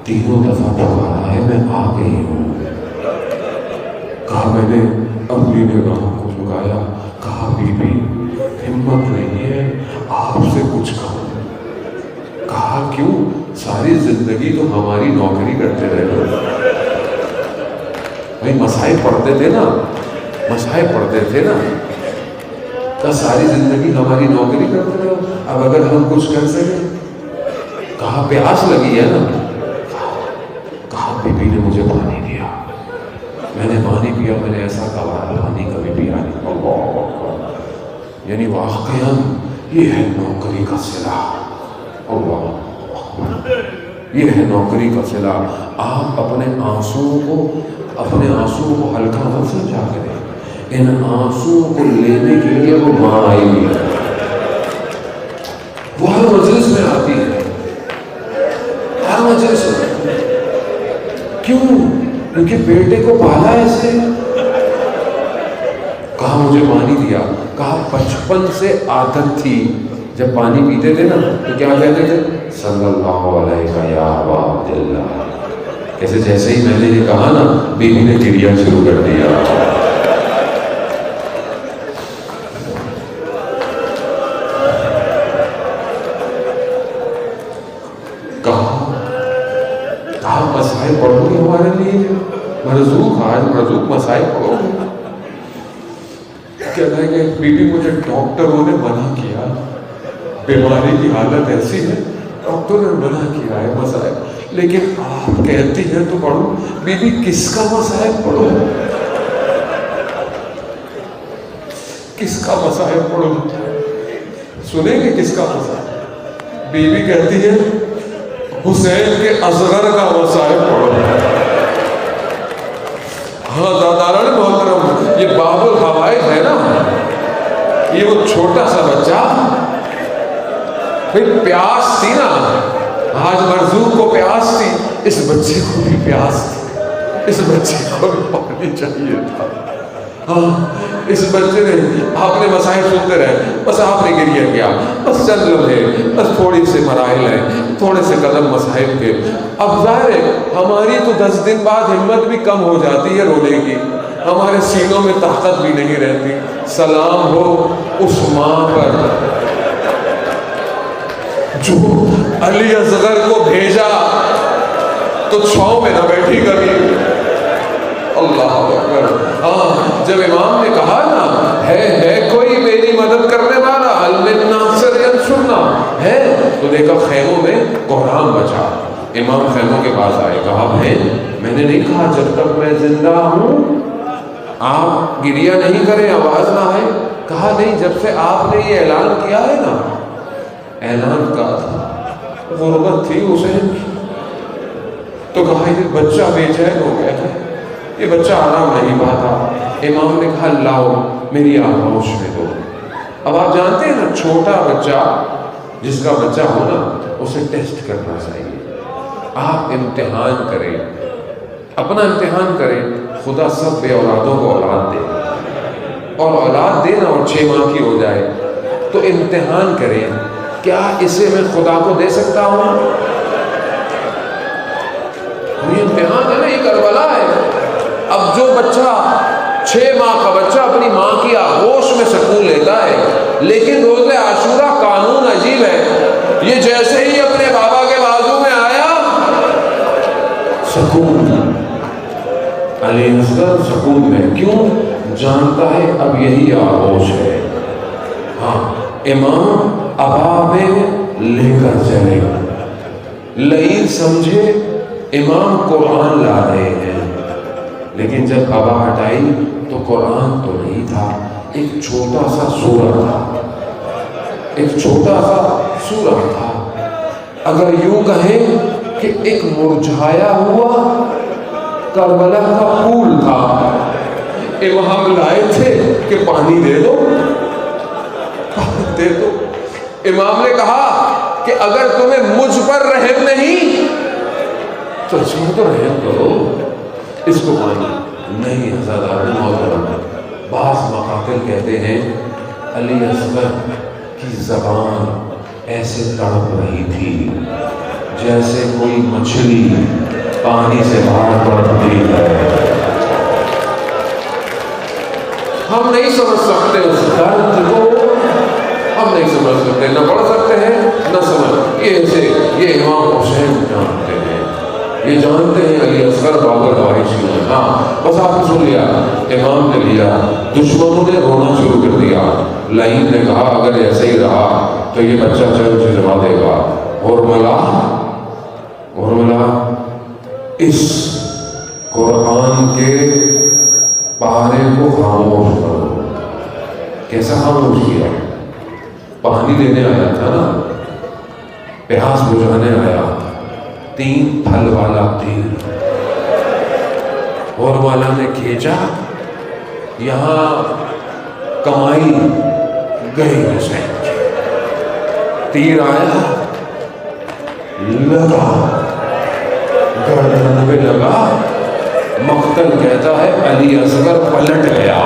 3 دفعہ پکارا ہے، میں آ گئی ہوں۔ کہا میں نے اپنی نگاہوں کو جھکایا، کہا بی بی ہمت نہیں ہے آپ سے کچھ کہوں۔ کہا کیوں؟ ساری زندگی تو ہماری نوکری کرتے رہے، بھائی مسائل پڑھتے تھے نا، مسائل پڑھتے تھے نا، تو ساری زندگی ہماری نوکری کرتے رہے، اب اگر ہم کچھ کر سکیں؟ کہا پیاس لگی ہے نا، کہا بی بی نے مجھے پانی دیا، میں نے پانی پیا، میں نے ایسا کہا پانی کبھی پیا نہیں۔ اللہ اکبر، یعنی واقعا یہ ہے نوکری کا صلہ۔ اللہ اکبر، یہ ہے نوکری کا صلہ۔ آپ اپنے آنسوؤں کو ہلکا مت سمجھا کریں، ان آنسوؤں کو لینے کے لیے وہ ماں آئی ہوئی ہے، وہ ہر مجلس میں آتی ہے، ہر مجلس میں۔ کیوں؟ کیونکہ بیٹے کو پالا ایسے، کہا مجھے پانی دیا، کہا بچپن سے عادت تھی، جب پانی پیتے تھے نا تو کیا کہتے تھے؟ صلی اللہ علیہ یا ابا عبداللہ۔ کیسے جیسے ہی میں نے یہ کہا نا، بیوی نے گریا شروع کر دیا۔ کہا مسائل پڑھو گے ہمارے لیے، مرزوق مسائل پڑھو گے؟ کہتا ہے کہ بی بی مجھے ڈاکٹروں نے منع کیا، بیماری کی حالت ایسی ہے، ڈاکٹر نے منع کیا ہے مسائل، لیکن آپ کہتی ہیں تو پڑھو۔ بی بی کس کا مسائل پڑھو؟ کس کا مسائل پڑھو؟ سنیں گے کس کا مسائل؟ بی بی کہتی ہے حسین کے اصغر کا مسائل پڑھو۔ ہاں داداران محترم، یہ باب الحوائج ہے نا، یہ وہ چھوٹا سا بچہ، پھر پیاس تھی نا، آج مرزوق کو پیاس تھی، اس بچے کو بھی پیاس تھی، اس بچے کو بھی پانی چاہیے تھا۔ ہاں اس بچے نے، آپ نے مسائل سنتے رہے، بس آپ نے گریہ کیا، بس چند لمحے، بس تھوڑی سے مراحل ہیں، تھوڑے سے قدم مسائل کے۔ اب ظاہر ہے ہماری تو 10 دن بعد ہمت بھی کم ہو جاتی ہے رونے کی، ہمارے سینوں میں طاقت بھی نہیں رہتی۔ سلام ہو اس ماں پر جو علی اصغر کو بھیجا تو چھاؤں میں نہ بیٹھی کبھی۔ اللہ اکبر۔ ہاں جب امام نے کہا نا ہے کوئی میری مدد کرنے والا، حل من ناصر ینصرنا، ہے تو دیکھا خیموں میں کوہرام بچا۔ امام خیموں کے پاس آئے، کہا بھائی میں نے نہیں کہا جب تک میں زندہ ہوں آپ گریہ نہیں کریں، آواز نہ آئے؟ کہا نہیں، جب سے آپ نے یہ اعلان کیا ہے نا، اعلان کا تھا، غربت تھی حسین کی، تو کہا یہ بچہ بے چین ہو گیا ہے، یہ بچہ آرام نہیں پاتا۔ امام نے کہا لاؤ میری آغوش میں دو۔ اب آپ جانتے ہیں نا، چھوٹا بچہ جس کا بچہ ہونا اسے ٹیسٹ کرنا چاہیے۔ آپ امتحان کریں، اپنا امتحان کریں، خدا سب بے اولادوں کو اولاد دے، اور اولاد دینا اور 6 ماہ کی ہو جائے تو امتحان کریں، کیا اسے میں خدا کو دے سکتا ہوں؟ یہ امتحان ہے نا، یہ کربلا ہے۔ اب جو بچہ 6 ماہ کا بچہ اپنی ماں کی آغوش میں سکون لیتا ہے، لیکن روز عاشورہ قانون عجیب ہے، یہ جیسے ہی اپنے بابا کے بازو میں آیا سکون، علی اصغر سکون میں، کیوں؟ جانتا ہے اب یہی آغوش ہے۔ ہاں امام ابا میں لے کر چلے، لئیم سمجھے امام قرآن لا رہے ہیں، لیکن جب ابا ہٹائی تو قرآن تو نہیں تھا، ایک چھوٹا سا سورہ تھا، ایک چھوٹا سا سورہ تھا۔ اگر یوں کہیں کہ ایک مرجھایا ہوا کربلا کا پھول تھا، امام لائے تھے کہ پانی دے دو، دے دو۔ امام نے کہا کہ اگر تمہیں مجھ پر رحم نہیں تو اس میں تو رحم کرو، اس کو پانی نہیں۔ حضرت محترم، بعض مقاتل کہتے ہیں علی اصغر کی زبان ایسے تڑپ رہی تھی جیسے کوئی مچھلی پانی سے باہر تڑپتی ہے۔ ہم نہیں سمجھ سکتے اس درد کو، ہم نہیں سمجھ سکتے، نہ پڑھ سکتے ہیں نہ سمجھ۔ یہ امام حسین جانتے ہیں، یہ جانتے ہیں علی اصغر بابر وارثی ہے۔ ہاں بس آپ نے سن لیا، امام نے لیا، دشمنوں نے رونا شروع کر دیا۔ لعین نے کہا اگر ایسے ہی رہا تو یہ بچہ چل سے جما دے گا۔ اور ملا اس قرآن کے پہاڑے کو خاموش کرو. کیسا خاموش کیا؟ پانی دینے آیا تھا نا، پیاس بجھانے آیا. 3 پھل والا تیر اور والا نے کھینچا، یہاں کمائی گئی حسین کی. تیر آیا، لگا گردن پہ لگا. مقتل کہتا ہے علی اصغر پلٹ گیا.